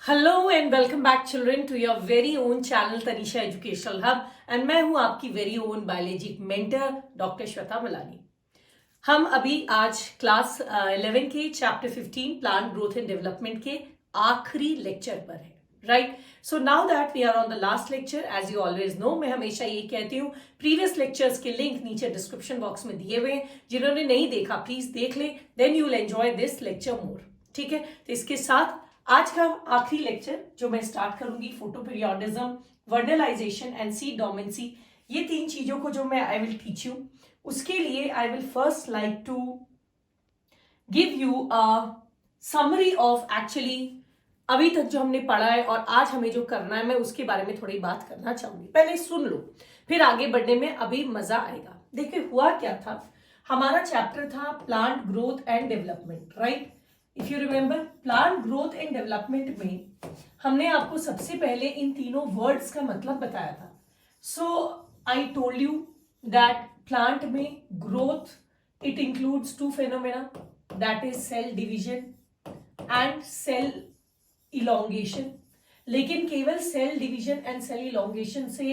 Hello and welcome back children to your very own channel Tanisha educational hub and मैं हूं आपकी very own biology mentor doctor Shweta Malani. हम अभी आज क्लास 11 के chapter 15 plant growth and development के आखिरी लेक्चर पर है। Right, so now that we are on the last lecture, as you always know, मैं हमेशा ये कहती हूँ प्रीवियस लेक्चर्स के लिंक नीचे डिस्क्रिप्शन बॉक्स में दिए हुए हैं। जिन्होंने नहीं देखा प्लीज देख ले, then you will enjoy this lecture more. ठीक है, तो इसके साथ आज का आखिरी लेक्चर जो मैं स्टार्ट करूंगी, photoperiodism, vernalization and seed dormancy, ये तीन चीजों को जो मैं आई विल टीच यू, उसके लिए I will first like to give you a summary of actually अभी तक जो हमने पढ़ा है और आज हमें जो करना है, मैं उसके बारे में थोड़ी बात करना चाहूंगी। पहले सुन लो, फिर आगे बढ़ने में अभी मजा आएगा। देखिए हुआ क्या था, हमारा चैप्टर था plant growth and development. Right, if you remember plant growth and development में हमने आपको सबसे पहले इन तीनों वर्ड्स का मतलब बताया था। So I told you that plant में growth it includes two phenomena, that is cell division and cell elongation. लेकिन केवल cell division and cell elongation से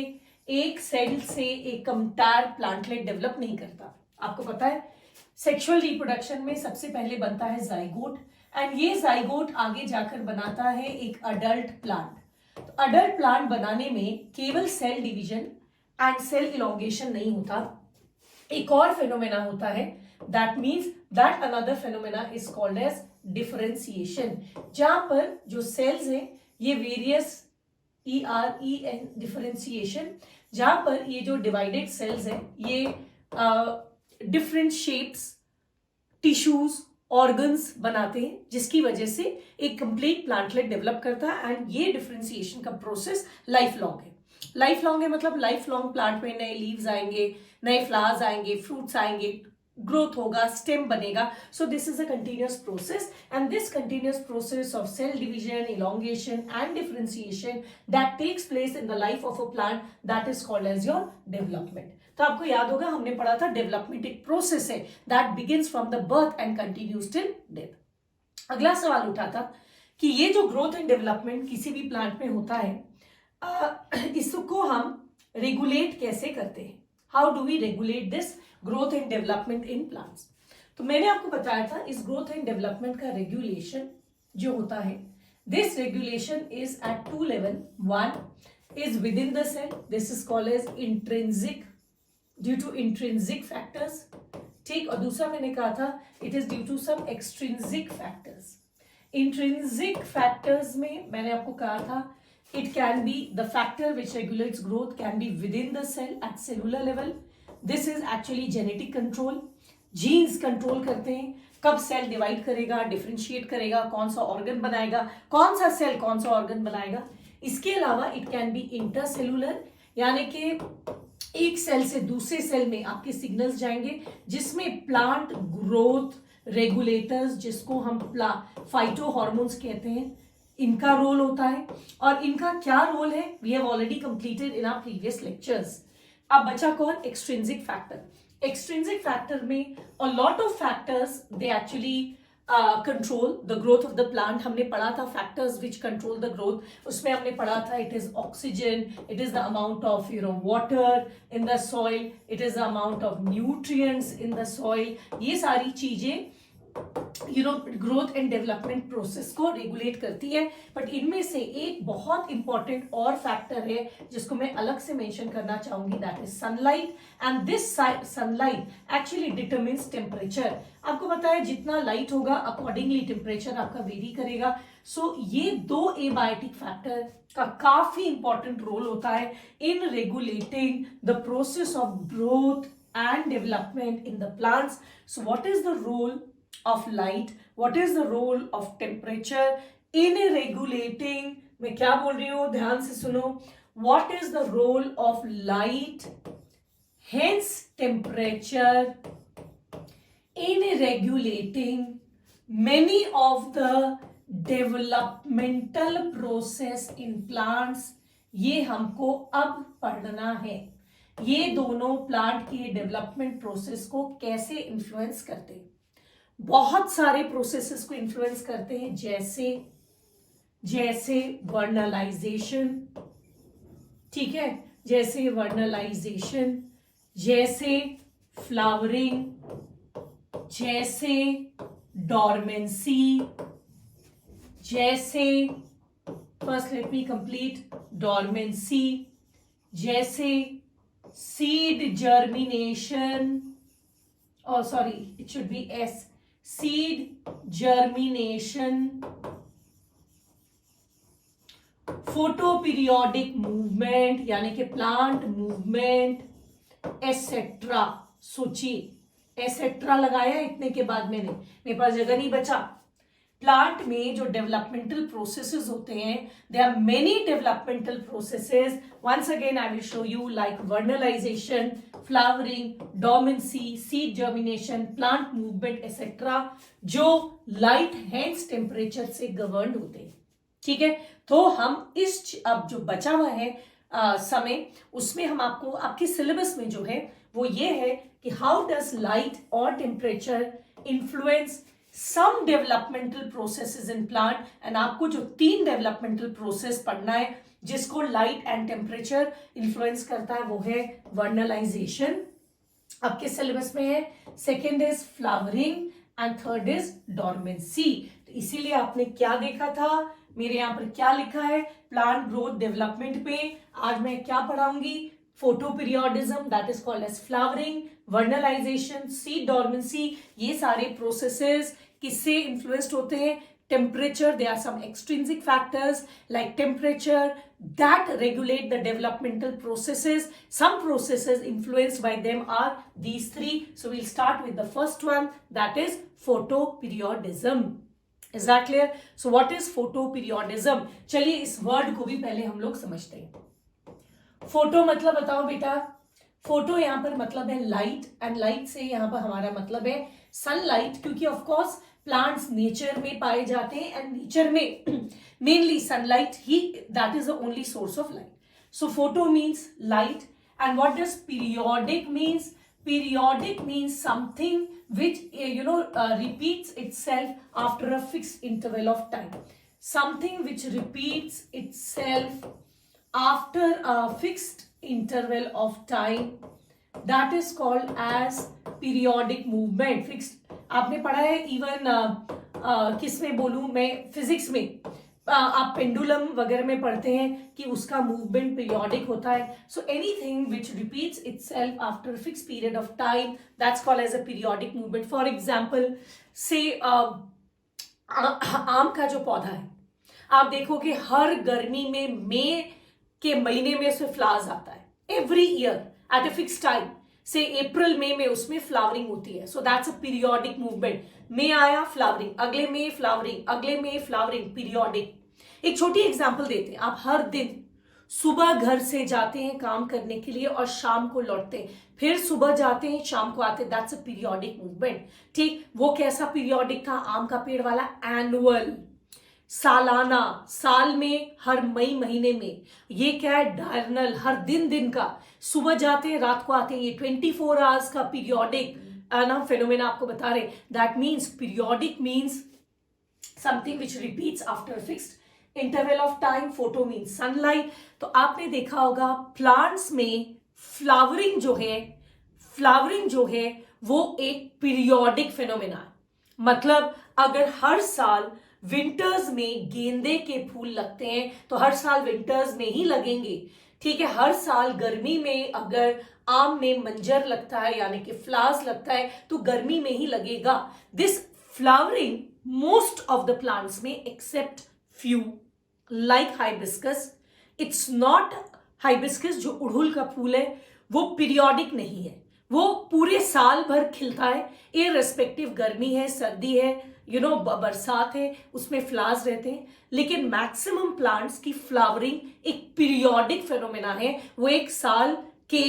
एक सेल से एक कंटायर प्लांटलेट डेवलप नहीं करता। आपको पता है सेक्सुअल रिप्रोडक्शन में सबसे पहले बनता है जाइगोट एंड ये जाइगोट आगे जाकर बनाता है एक अडल्ट प्लांट। तो अडल्ट प्लांट बनाने में केवल cell division and cell elongation नहीं होता, एक और फेनोमेना होता है, that means that another phenomena is called as differentiation, जहां पर जो सेल्स हैं ये वेरियस EREN डिफरेंशिएशन, जहां पर ये जो डिवाइडेड सेल्स हैं ये डिफरेंट शेप्स, टिश्यूज, ऑर्गन्स बनाते हैं, जिसकी वजह से एक कंप्लीट प्लांटलेट डेवलप करता है। एंड ये डिफरेंशिएशन का प्रोसेस लाइफ लॉन्ग है। लाइफ लॉन्ग है मतलब लाइफ लॉन्ग प्लांट में नए लीव्स आएंगे, नए फ्लावर्स आएंगे, फ्रूट्स आएंगे, ग्रोथ होगा, स्टेम बनेगा। So this is a continuous process and this continuous process of cell division, elongation and differentiation that takes place in the life of a plant, that is called as your development. तो आपको याद होगा हमने पढ़ा था development एक process है that begins from the birth and continues till death. अगला सवाल उठा था कि ये जो ग्रोथ एंड डेवलपमेंट किसी भी प्लांट में होता है, इसको हम रेगुलेट कैसे करते हैं, how do we regulate this growth and development in plants. तो मैंने आपको बताया था इस ग्रोथ एंड डेवलपमेंट का रेगुलेशन जो होता है, this regulation is at two level. One is within the cell, this is called as intrinsic, due to intrinsic factors। ठीक, और दूसरा मैंने कहा था it is due to some extrinsic factors। intrinsic factors में मैंने आपको कहा था it can be the factor which regulates growth can be within the cell at cellular level। this is actually genetic control, jeans control करते हैं कब cell divide करेगा, differentiate करेगा, कौन सा ऑर्गन बनाएगा, कौन सा सेल कौन सा ऑर्गन बनाएगा। इसके अलावा इट कैन बी इंटरसेलुलर, यानी कि एक सेल से दूसरे सेल में आपके सिग्नल्स जाएंगे जिसमें प्लांट ग्रोथ रेगुलेटर्स, जिसको हम फाइटो हार्मोन्स कहते हैं, इनका रोल होता है। और इनका क्या रोल है we have already completed in our previous lectures. अब बचा कौन, एक्सट्रिंसिक फैक्टर। एक्सट्रिंसिक फैक्टर में a lot of factors they actually control the growth of the plant. हमने पढ़ा था factors which control the growth, उसमें हमने पढ़ा था it is oxygen, it is the amount of water in the soil, it is the amount of nutrients in the soil. ये सारी चीजें ग्रोथ एंड डेवलपमेंट प्रोसेस को रेगुलेट करती है। बट इनमें से एक बहुत इंपॉर्टेंट और फैक्टर है जिसको मैं अलग से मेंशन करना चाहूंगी, that is sunlight. And this sunlight actually determines temperature. आपको पता है जितना लाइट होगा अकॉर्डिंगली टेम्परेचर आपका वेरी करेगा। सो ये दो एबायोटिक फैक्टर का काफी इंपॉर्टेंट रोल होता है इन regulating the process of growth and development in the plants। So what is the role of light, what is the role of temperature in regulating, मैं क्या बोल रही हूँ ध्यान से सुनो, what is the role of light hence temperature in regulating many of the developmental process in plants। ये हमको अब पढ़ना है, ये दोनों प्लांट के डेवलपमेंट प्रोसेस को कैसे इन्फ्लुएंस करते हैं। बहुत सारे प्रोसेसेस को इन्फ्लुएंस करते हैं, जैसे जैसे वर्नलाइजेशन, ठीक है, जैसे वर्नलाइजेशन, जैसे फ्लावरिंग, जैसे डॉर्मेंसी, जैसे, first let me complete, dormancy, जैसे seed germination, or sorry, it should be S, seed germination, photoperiodic movement यानी कि प्लांट मूवमेंट एसेट्रा, सूची एसेट्रा लगाया इतने के बाद मैंने, मेरे पास जगह नहीं बचा। प्लांट में जो डेवलपमेंटल प्रोसेसेस होते हैं, they are many developmental processes, once again I will show you, like vernalization, flowering, dormancy, seed germination, plant movement etcetera, जो लाइट हैंड्स टेम्परेचर से गवर्न होते हैं, ठीक है। तो हम इस अब जो बचा हुआ है समय, उसमें हम आपको आपके सिलेबस में जो है वो ये है कि हाउ डज लाइट और temperature influence some developmental processes in plant, and आपको जो 3 डेवलपमेंटल प्रोसेस पढ़ना है जिसको लाइट एंड टेम्परेचर इन्फ्लुएंस करता है, वो है वर्नलाइजेशन, आपके सिलेबस में है, second is flowering and third is dormancy. तो इसीलिए आपने क्या देखा था, मेरे यहाँ पर क्या लिखा है, प्लांट ग्रोथ डेवलपमेंट पे आज मैं क्या पढ़ाऊंगी, photoperiodism, that is called as flowering, vernalisation, seed dormancy, ये सारे प्रोसेसेस किससे इन्फ्लुएंस्ड होते हैं, temperature. There are some extrinsic factors like temperature that regulate the developmental processes. Some processes influenced by them are these 3. So we'll start with the first one, that is photoperiodism. Is that clear? So what is photoperiodism? चलिए इस word को भी पहले हम लोग समझते हैं। Photo मतलब बताओ बेटा, फोटो यहाँ पर मतलब है लाइट, एंड लाइट से यहाँ पर हमारा मतलब है सनलाइट, क्योंकि ऑफ कोर्स प्लांट्स नेचर में पाए जाते हैं एंड नेचर में mainly sunlight he, that is the only source of light. So photo means light, and what does periodic means? Periodic means something which repeats itself after a fixed interval of time. Something which repeats itself after a fixed interval of time, that is called as periodic movement. Fixed आपने पढ़ा है, even किस में बोलूं मैं, physics में आप pendulum वगैरह में पढ़ते हैं कि उसका मूवमेंट पीरियोडिक होता है। So anything which repeats itself after fix period of time, that's called as a periodic movement. For example से आम का जो पौधा है, आप देखोगे हर गर्मी में मई के महीने में उसमें फ्लावर्स आता है, every year at a fix time, से अप्रैल मई में उसमें फ्लावरिंग होती है। So that's a periodic movement. मई आया फ्लावरिंग, अगले मई फ्लावरिंग, अगले मई फ्लावरिंग, पीरियोडिक। एक छोटी एग्जांपल देते हैं, आप हर दिन सुबह घर से जाते हैं काम करने के लिए और शाम को लौटते हैं, फिर सुबह जाते हैं शाम को आते हैं, दैट्स अ पीरियोडिक मूवमेंट। ठीक, वो कैसा पीरियोडिक था? आम का पेड़ वाला एनुअल, सालाना, साल में हर मई महीने में। ये क्या है? डायरनल, हर दिन दिन का, सुबह जाते हैं रात को आते हैं, ये 24 आवर्स का पीरियोडिक ना फेनोमेना आपको बता रहे। That means periodic means something which repeats after fixed interval of time. Photo means sunlight. तो आपने देखा होगा प्लांट्स में फ्लावरिंग जो है वो एक पीरियोडिक फेनोमेना है। मतलब अगर हर साल विंटर्स में गेंदे के फूल लगते हैं तो हर साल विंटर्स में ही लगेंगे। ठीक है, हर साल गर्मी में अगर आम में मंजर लगता है यानी कि फ्लावर्स लगता है तो गर्मी में ही लगेगा। This flowering most of the plants में except few, like hibiscus. It's not hibiscus, जो उड़हुल का फूल है वो पीरियोडिक नहीं है, वो पूरे साल भर खिलता है, इररिस्पेक्टिव गर्मी है, सर्दी है, बरसात है, उसमें फ्लावर्स रहते हैं। लेकिन मैक्सिमम प्लांट्स की फ्लावरिंग एक पीरियोडिक फेनोमेना है, वो एक साल के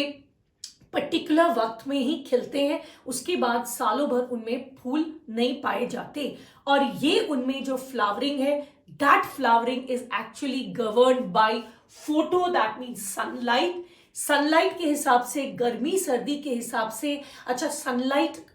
पर्टिकुलर वक्त में ही खिलते हैं, उसके बाद सालों भर उनमें फूल नहीं पाए जाते। और ये उनमें जो फ्लावरिंग है, that flowering is actually governed bye photo, that means sunlight. Sunlight के हिसाब से, गर्मी सर्दी के हिसाब से, अच्छा सनलाइट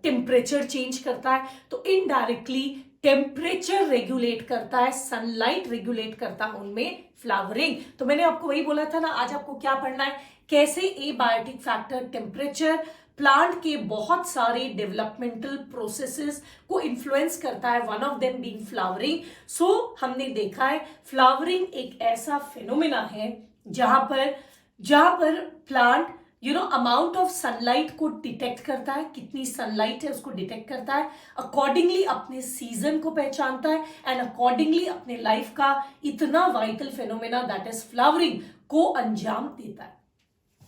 टेम्परेचर चेंज करता है तो इनडायरेक्टली टेम्परेचर रेगुलेट करता है, सनलाइट रेगुलेट करता है उनमें फ्लावरिंग। तो मैंने आपको वही बोला था ना, आज आपको क्या पढ़ना है, कैसे एबायोटिक फैक्टर टेम्परेचर प्लांट के बहुत सारे डेवलपमेंटल प्रोसेसेस को इन्फ्लुएंस करता है, one of them being flowering. So हमने देखा है फ्लावरिंग एक ऐसा फिनोमेना है जहां पर प्लांट अमाउंट ऑफ सनलाइट को डिटेक्ट करता है, कितनी सनलाइट है उसको डिटेक्ट करता है, अकॉर्डिंगली अपने सीजन को पहचानता है एंड अकॉर्डिंगली अपने लाइफ का इतना vital phenomena that is flowering को अंजाम देता है।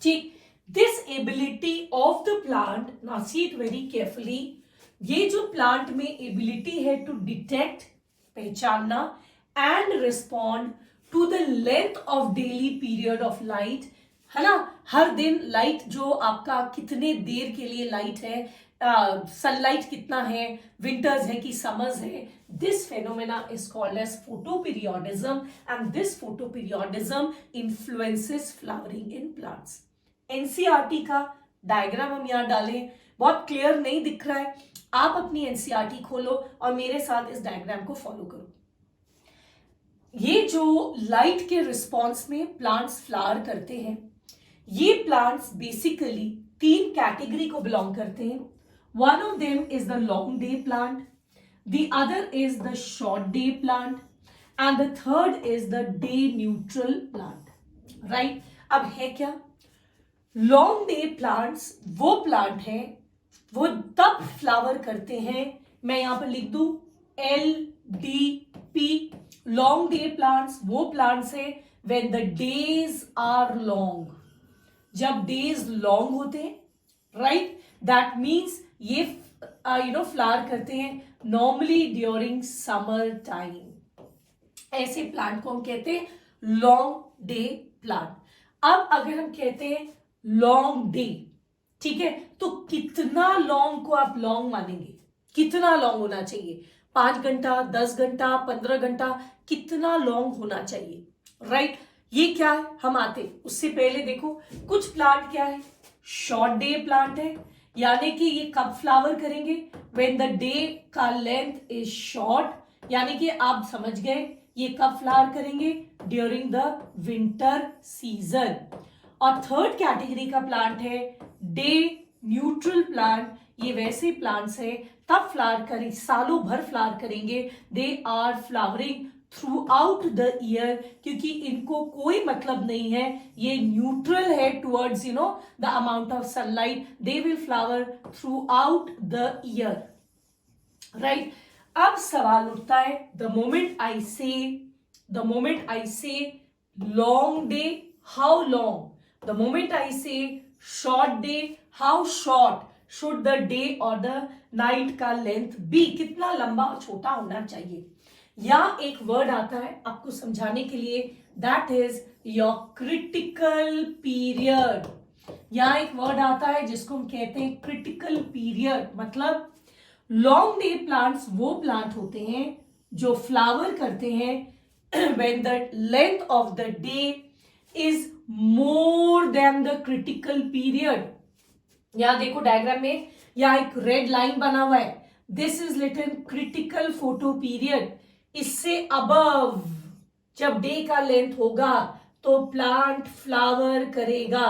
ठीक, this ability of the plant, now see it very carefully, ये जो प्लांट में एबिलिटी है टू डिटेक्ट, पहचानना and respond to the length of daily period of light, है ना, हर दिन लाइट जो आपका कितने देर के लिए लाइट है, सनलाइट कितना है, विंटर्स है कि समर्स है, this phenomena is called as photoperiodism and this photoperiodism influences flowering in plants. NCERT का डायग्राम हम यहां डालें, बहुत क्लियर नहीं दिख रहा है, आप अपनी एनसीईआरटी खोलो और मेरे साथ इस डायग्राम को फॉलो करो। ये जो लाइट के रिस्पॉन्स में प्लांट्स फ्लावर करते हैं, ये प्लांट्स बेसिकली 3 कैटेगरी को बिलोंग करते हैं। One of them is the long day plant, the other is the short day plant and the third is the day neutral plant. Right, अब है क्या, लॉन्ग डे प्लांट्स वो plant हैं, वो तब फ्लावर करते हैं, मैं यहां पर लिख दूं LDP, लॉन्ग डे प्लांट्स वो प्लांट्स हैं when the days are long, जब डेज लॉन्ग होते हैं, राइट, दैट मीन्स ये फ्लावर करते हैं नॉर्मली ड्यूरिंग समर टाइम। ऐसे प्लांट को हम कहते हैं लॉन्ग डे प्लांट। अब अगर हम कहते हैं लॉन्ग डे, ठीक है, तो कितना लॉन्ग को आप लॉन्ग मानेंगे, कितना लॉन्ग होना चाहिए, 5 घंटा, 10 घंटा, 15 घंटा, कितना लॉन्ग होना चाहिए, राइट। ये क्या है, हम आते उससे पहले देखो कुछ प्लांट क्या है, शॉर्ट डे प्लांट है, यानी कि ये कब फ्लावर करेंगे, व्हेन द डे का लेंथ इज शॉर्ट, यानी कि आप समझ गए ये कब फ्लावर करेंगे, ड्यूरिंग द विंटर सीजन। और थर्ड कैटेगरी का प्लांट है डे न्यूट्रल प्लांट, ये वैसे प्लांट्स है तब फ्लावर करें, सालों भर फ्लावर करेंगे, they are flowering throughout the year, क्योंकि इनको कोई मतलब नहीं है, ये न्यूट्रल है towards the amount of sunlight, they will flower throughout the year, right. अब सवाल उठता है, the moment I say long day, how long, the moment I say short day, how short should the day or the night का length be, कितना लंबा और छोटा होना चाहिए। या एक वर्ड आता है आपको समझाने के लिए, that is your critical period। या एक वर्ड आता है जिसको हम कहते हैं critical period, मतलब लॉन्ग डे प्लांट्स वो प्लांट होते हैं जो फ्लावर करते हैं when the length of the day is more than the critical period। यहां देखो डायग्राम में यहां एक रेड लाइन बना हुआ है, दिस इज लिटन क्रिटिकल फोटो पीरियड, इससे अबव जब डे का लेंथ होगा तो प्लांट फ्लावर करेगा।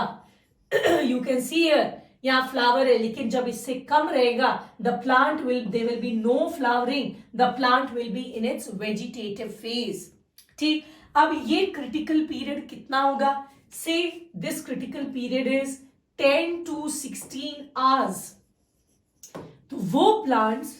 यू कैन सी हियर, यहां फ्लावर है, लेकिन जब इससे कम रहेगा the plant will be no flowering, the plant will be in its vegetative phase. ठीक, अब ये क्रिटिकल पीरियड कितना होगा, so this critical period is 10 to 16 hours। तो वो प्लांट्स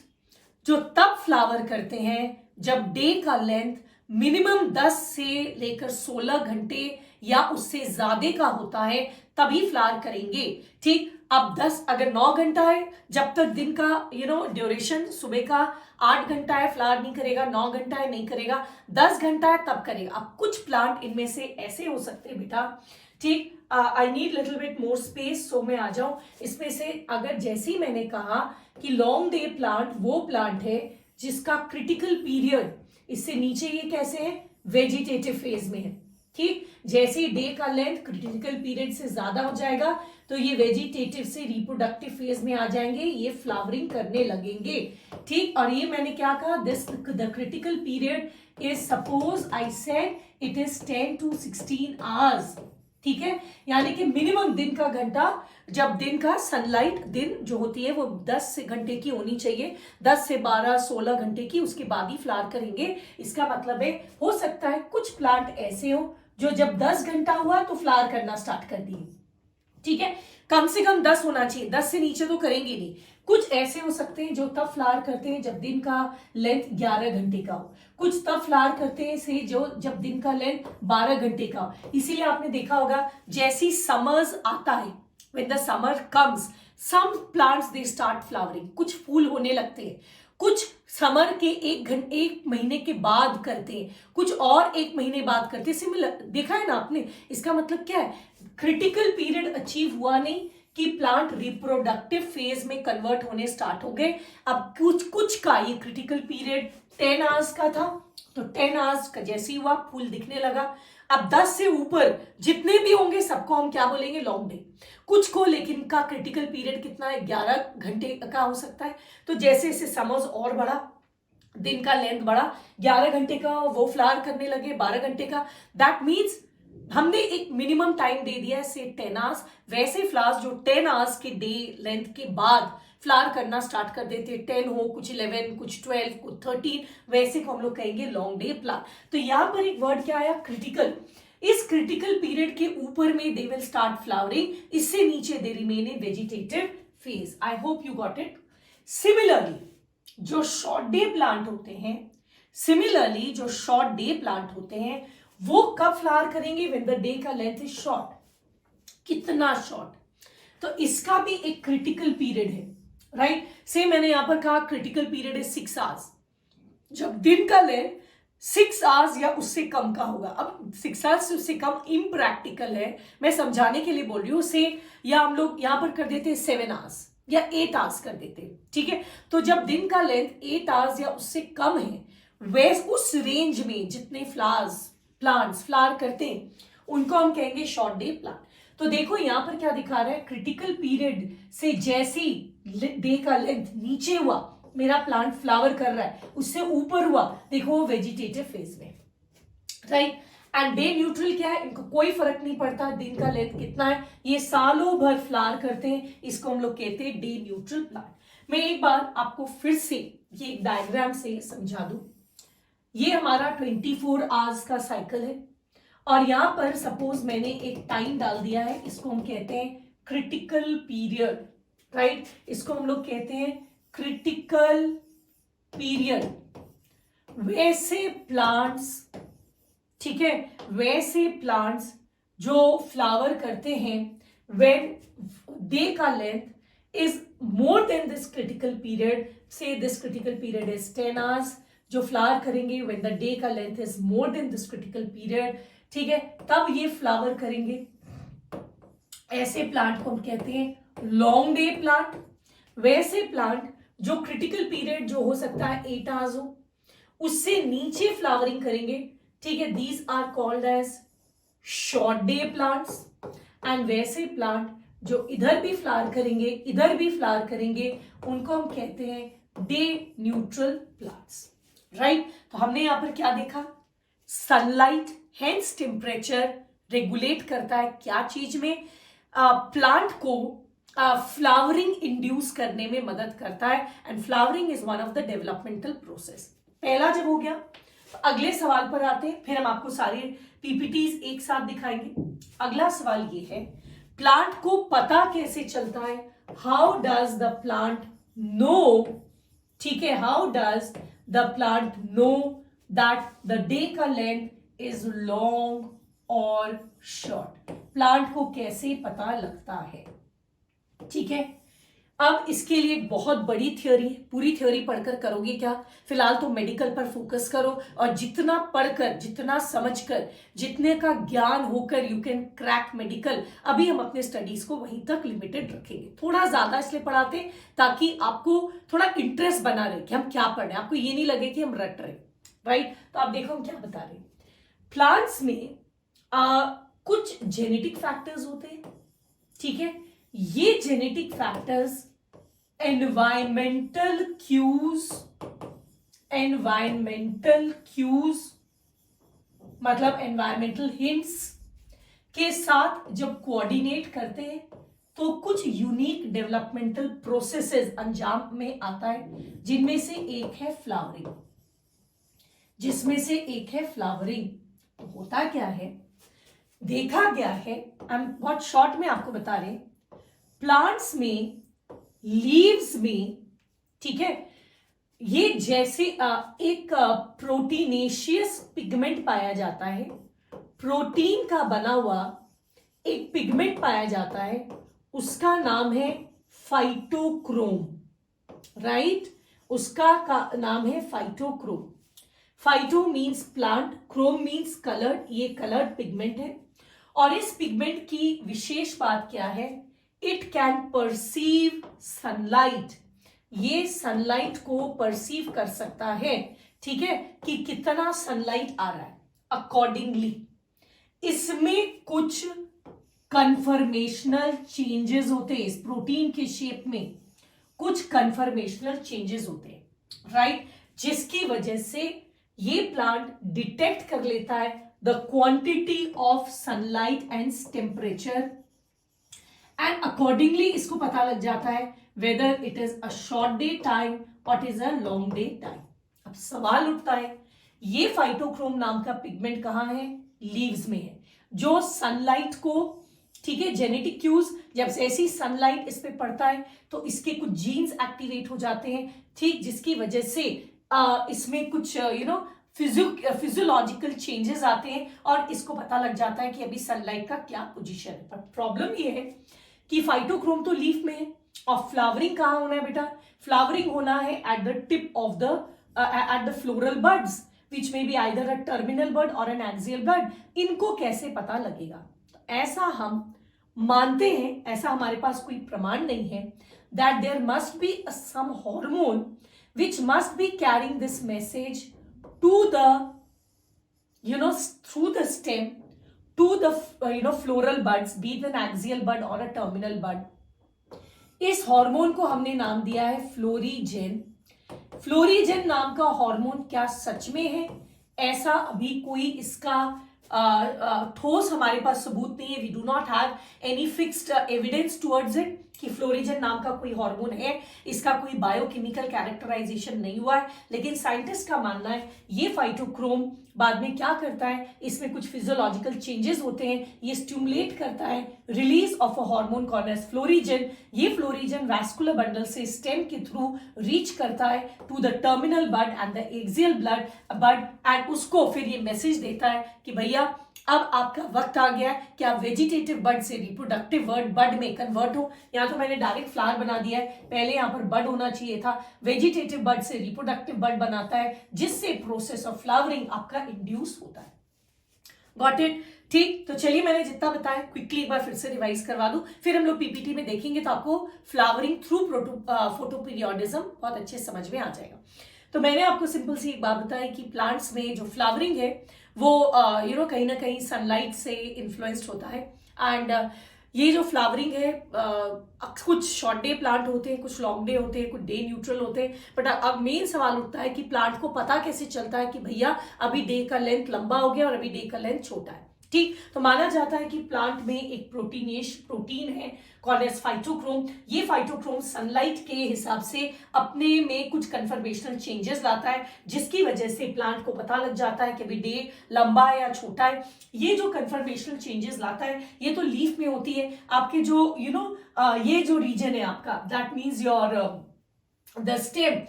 जो तब फ्लावर करते हैं जब डे का लेंथ मिनिमम 10 से लेकर 16 घंटे या उससे ज्यादा का होता है, तभी फ्लावर करेंगे। ठीक, अब 10 अगर 9 घंटा है, जब तक दिन का ड्यूरेशन सुबह का 8 घंटा है, फ्लावर नहीं करेगा, 9 घंटा है नहीं करेगा, 10 घंटा है तब करेगा। अब कुछ प्लांट इनमें से ऐसे हो सकते हैं बेटा, ठीक, I need little bit more space, so मैं आ जाऊं इसमें से। अगर जैसे ही मैंने कहा कि लॉन्ग डे प्लांट वो प्लांट है जिसका क्रिटिकल पीरियड, इससे नीचे ये कैसे है, वेजिटेटिव फेज में है। ठीक, जैसे ही डे का लेंथ क्रिटिकल पीरियड से ज्यादा हो जाएगा तो ये वेजिटेटिव से रिप्रोडक्टिव फेज में आ जाएंगे, ये फ्लावरिंग करने लगेंगे, ठीक। और ये मैंने क्या कहा, this the critical period is, suppose I said it is 10 to 16 hours, ठीक है। यानी कि मिनिमम दिन का घंटा, जब दिन का सनलाइट दिन जो होती है वो 10 घंटे की होनी चाहिए, 10 से 12 16 घंटे की, उसके बाद ही फ्लावर करेंगे। इसका मतलब है, हो सकता है कुछ प्लांट ऐसे हो जो जब 10 घंटा हुआ तो फ्लावर करना स्टार्ट कर दिए, ठीक है। कम से कम 10 होना चाहिए, 10 से नीचे तो करेंगे नहीं। कुछ ऐसे हो सकते हैं जो तब फ्लावर करते हैं जब दिन का लेंथ 11 घंटे का हो, कुछ तब फ्लावर करते हैं से जो जब दिन का लेंथ 12 घंटे का हो। इसीलिए आपने देखा होगा जैसी समर्स आता है, when the summer comes some plants they start flowering, कुछ फूल होने लगते हैं, कुछ समर के एक महीने के बाद करते हैं, कुछ और एक महीने बाद करते हैं। सिमिलर देखा है ना आपने। इसका मतलब क्या है, क्रिटिकल पीरियड अचीव हुआ नहीं कि प्लांट रिप्रोडक्टिव फेज में कन्वर्ट होने स्टार्ट हो गए। अब कुछ का ये क्रिटिकल पीरियड 10 आवर्स का था, तो 10 आवर्स का जैसे ही हुआ फूल दिखने लगा। अब 10 से ऊपर जितने भी होंगे सबको हम क्या बोलेंगे, लॉन्ग डे। कुछ को लेकिन का क्रिटिकल पीरियड कितना है, 11 घंटे का हो सकता है। तो जैसे जैसे समर्स और बढ़ा, दिन का लेंथ बढ़ा, 11 घंटे का वो फ्लावर करने लगे, 12 घंटे का। दैट मीन्स हमने एक मिनिमम टाइम दे दिया है से 10 आवर्स। वैसे फ्लावर्स जो 10 आवर्स के डे लेंथ के बाद फ्लावर करना स्टार्ट कर देते, 10 हो, कुछ 11, कुछ 12, कुछ 13, वैसे को हम लोग कहेंगे लॉन्ग डे प्लांट। तो यहां पर एक वर्ड क्या आया, क्रिटिकल। इस क्रिटिकल पीरियड के ऊपर में दे विल स्टार्ट फ्लावरिंग, इससे नीचे they remain in vegetative phase. I hope you got it. Similarly जो शॉर्ट डे प्लांट होते हैं, वो कब फ्लावर करेंगे, व्हेन द डे का लेंथ इज शॉर्ट। कितना शॉर्ट, तो इसका भी एक क्रिटिकल पीरियड है, राइट। से मैंने यहां पर कहा क्रिटिकल पीरियड इज 6 आवर्स, जब दिन का लेंथ 6 आवर्स या उससे कम का होगा। अब 6 आवर्स से उससे कम इम्प्रैक्टिकल है, मैं समझाने के लिए बोल रही हूं से, या हम लोग यहां पर कर देते हैं 7 आवर्स या 8 आवर्स कर देते हैं, ठीक है। तो जब दिन का लेंथ 8 आवर्स या उससे कम है, वैसे उस रेंज में जितने प्लांट्स फ्लावर करते हैं उनको हम कहेंगे शॉर्ट डे प्लांट। तो देखो यहां पर क्या दिखा रहा है, क्रिटिकल पीरियड से जैसे डे का लेंथ नीचे हुआ, मेरा प्लांट फ्लावर कर रहा है, उससे ऊपर हुआ, देखो वो वेजिटेटिव फेज में, राइट। एंड डे न्यूट्रल क्या है, इनको कोई फर्क नहीं पड़ता दिन का लेंथ कितना है, ये सालों भर फ्लावर करते हैं, इसको हम लोग कहते हैं डे न्यूट्रल प्लांट। मैं एक बार आपको फिर से ये एक डायग्राम से समझा दूं। ये हमारा 24 आवर्स का साइकिल है, और यहां पर सपोज मैंने एक टाइम डाल दिया है, इसको हम कहते हैं क्रिटिकल पीरियड, राइट। इसको हम लोग कहते हैं क्रिटिकल पीरियड। वैसे प्लांट्स, ठीक है, वैसे प्लांट्स जो फ्लावर करते हैं व्हेन डे का length is more than this critical period, say this critical period is 10 hours, जो फ्लावर करेंगे व्हेन द डे का length is more than this critical period, ठीक है, तब ये फ्लावर करेंगे। ऐसे प्लांट को हम कहते हैं लॉन्ग डे प्लांट। वैसे प्लांट जो क्रिटिकल पीरियड जो हो सकता है 8 आवर्स हो, उससे नीचे फ्लावरिंग करेंगे, ठीक है, these are called as short day plants. And वैसे प्लांट जो इधर भी फ्लावर करेंगे, इधर भी फ्लावर करेंगे, उनको हम कहते हैं डे न्यूट्रल प्लांट्स, राइट। तो हमने यहां पर क्या देखा, सनलाइट हेंस टेम्परेचर रेगुलेट करता है क्या चीज में, प्लांट को फ्लावरिंग इंड्यूस करने में मदद करता है। And flowering is one of the developmental process. पहला जब हो गया, तो अगले सवाल पर आते हैं, फिर हम आपको सारे पीपीटीज एक साथ दिखाएंगे। अगला सवाल ये है, प्लांट को पता कैसे चलता है, how does the plant know, ठीक है, how does the plant know that the day का लेंथ इज लॉन्ग और शॉर्ट। प्लांट को कैसे पता लगता है, ठीक है। अब इसके लिए एक बहुत बड़ी थ्योरी, पूरी थ्योरी पढ़कर करोगे क्या, फिलहाल तो मेडिकल पर फोकस करो, और जितना पढ़कर, जितना समझकर, जितने का ज्ञान होकर यू कैन क्रैक मेडिकल। अभी हम अपने स्टडीज को वहीं तक लिमिटेड रखेंगे, थोड़ा ज्यादा इसलिए पढ़ाते हैं ताकि आपको थोड़ा इंटरेस्ट बना रहे कि हम क्या पढ़ रहे हैं, आपको ये नहीं लगे कि हम रट रहे, राइट। तो आप देखो हम क्या बता रहे हैं। प्लांट्स में कुछ जेनेटिक फैक्टर्स होते हैं, ठीक है, ये जेनेटिक फैक्टर्स एनवायरमेंटल क्यूज मतलब एनवायरमेंटल हिंट्स के साथ जब कोऑर्डिनेट करते हैं तो कुछ यूनिक डेवलपमेंटल प्रोसेसेस अंजाम में आता है, जिनमें से एक है फ्लावरिंग। तो होता क्या है, देखा गया है, बहुत शॉर्ट में आपको बता रहे, प्लांट्स में, लीव्स में, ठीक है, ये जैसे एक प्रोटीनेशियस पिगमेंट पाया जाता है, प्रोटीन का बना हुआ एक पिगमेंट पाया जाता है, उसका नाम है फाइटोक्रोम, राइट? उसका नाम है phytochrome. Phyto means plant, Chrome means coloured, ये कलर्ड पिगमेंट है। और इस पिगमेंट की विशेष बात क्या है, इट कैन परसीव सनलाइट, ये सनलाइट को परसीव कर सकता है, ठीक है, कि कितना सनलाइट आ रहा है। अकॉर्डिंगली इसमें कुछ कन्फर्मेशनल चेंजेस होते हैं, इस प्रोटीन के शेप में कुछ कन्फर्मेशनल चेंजेस होते हैं, राइट? जिसकी वजह से ये प्लांट डिटेक्ट कर लेता है the quantity of sunlight and temperature, and accordingly इसको पता लग जाता है whether it is a short day time और it is a long day time. अब सवाल उठता है, ये फाइटोक्रोम नाम का पिगमेंट कहां है? लीव्स में है, जो सनलाइट को, ठीक है, जेनेटिक क्यूज, जब ऐसी सनलाइट इस पे पड़ता है तो इसके कुछ जीन्स एक्टिवेट हो जाते हैं, ठीक, जिसकी वजह से इसमें कुछ फिजियोलॉजिकल चेंजेस आते हैं और इसको पता लग जाता है कि अभी सनलाइट का क्या पोजीशन है। पर प्रॉब्लम ये है कि फाइटोक्रोम तो लीफ में है और फ्लावरिंग कहाँ होना है बेटा? फ्लावरिंग होना है at the tip of the at the floral buds which may be either a terminal bud और एन एक्सियल बड। इनको कैसे पता लगेगा? तो ऐसा हम मानते हैं, ऐसा हमारे पास कोई प्रमाण नहीं है, that there must be some hormone which must be carrying this message to the, through the stem to the floral buds, be it an axial bud or a terminal bud. इस हार्मोन को हमने नाम दिया है florigen. Florigen नाम का hormone क्या सच में है? ऐसा अभी कोई इसका ठोस हमारे पास सबूत नहीं है। We do not have any fixed evidence towards it कि फ्लोरीजन नाम का कोई हार्मोन है, इसका कोई बायोकेमिकल कैरेक्टराइजेशन नहीं हुआ है, लेकिन साइंटिस्ट का मानना है ये फाइटोक्रोम बाद में क्या करता है, इसमें कुछ फिजियोलॉजिकल चेंजेस होते हैं, ये स्टिमुलेट करता है release of a hormone called as florigen. ये फ्लोरीजन वैस्कुलर बंडल से स्टेम के थ्रू रीच करता है to the terminal bud and the axial bud and उसको फिर ये मैसेज देता है कि भैया अब आपका वक्त आ गया है कि आप वेजिटेटिव बड से रिप्रोडक्टिव बड में कन्वर्ट हो। यहाँ तो मैंने डायरेक्ट फ्लावर बना दिया है, पहले यहाँ पर बड होना चाहिए था। वेजिटेटिव बड से रिप्रोडक्टिव बड बनाता है, जिससे प्रोसेस ऑफ फ्लावरिंग आपका इंड्यूस होता है। Got it? ठीक, तो चलिए मैंने जितना बताया क्विकली एक बार फिर से रिवाइज करवा दूं, फिर हम लोग पीपीटी में देखेंगे तो आपको फ्लावरिंग थ्रू फोटोपीरियोडिज्म बहुत अच्छे समझ में आ जाएगा। तो मैंने आपको सिंपल सी एक बात बताई कि प्लांट्स में जो फ्लावरिंग है वो कहीं ना कहीं सनलाइट से इन्फ्लुएंस्ड होता है। एंड ये जो फ्लावरिंग है कुछ शॉर्ट डे प्लांट होते हैं, कुछ लॉन्ग डे होते हैं, कुछ डे न्यूट्रल होते हैं। बट अब मेन सवाल उठता है कि प्लांट को पता कैसे चलता है कि भैया अभी डे का लेंथ लंबा हो गया और अभी डे का लेंथ छोटा है। ठीक, तो माना जाता है कि प्लांट में एक प्रोटीन है कॉल्ड एज फाइटोक्रोम। ये फाइटोक्रोम सनलाइट के हिसाब से अपने में कुछ कन्फर्मेशनल चेंजेस लाता है, जिसकी वजह से प्लांट को पता लग जाता है कि अभी डे लंबा है या छोटा है। ये जो कन्फर्मेशनल चेंजेस लाता है ये तो लीफ में होती है। आपके जो ये जो रीजन है आपका, that means your the stem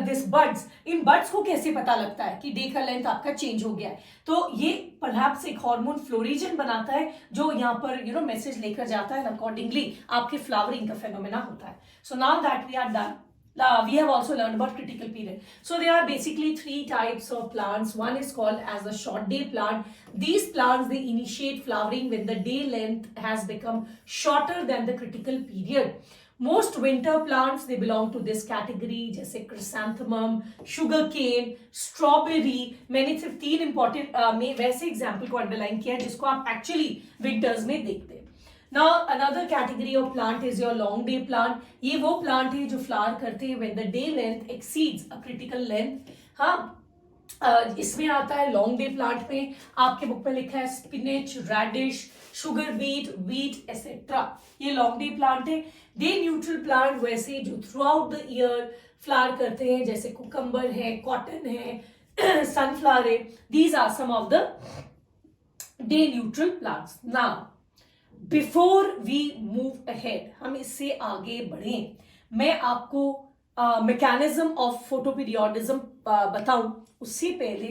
this buds, in buds को कैसे पता लगता है कि डे का लेंथ आपका चेंज हो गया है? तो ये परहैप्स एक हार्मोन फ्लोरीजन बनाता है जो यहाँ पर मैसेज लेकर जाता है, अकॉर्डिंगली आपके फ्लावरिंग का फेनोमेना होता है। So now that we are done, we have also learned about critical period. So there are basically 3 types of plants. One is called as a short day plant. These plants, they initiate flowering when the day length has become shorter than the critical period. Most winter plants, they belong to this category, जैसे chrysanthemum, sugarcane, strawberry. मैंने सिर्फ 3 important में वैसे example को underline किया है जिसको आप एक्चुअली विंटर्स में देखते हैं। Now another category of plant is your long day plant. ये वो प्लांट है जो फ्लावर करते हैं when the day length exceeds a critical length. हाँ, इसमें आता है लॉन्ग डे प्लांट में आपके बुक में लिखा है spinach, radish, sugar beet, wheat etcetera. ये लॉन्ग डे प्लांट है. डे न्यूट्रल प्लांट वैसे जो throughout the year flower करते हैं, जैसे कुकम्बर है, कॉटन है, सनफ्लावर है. These are some of the day neutral plants. Now before we move ahead, हम इससे आगे बढ़े, मैं आपको मैकेनिज्म ऑफ फोटोपीरियोडिज्म बताऊं उससे पहले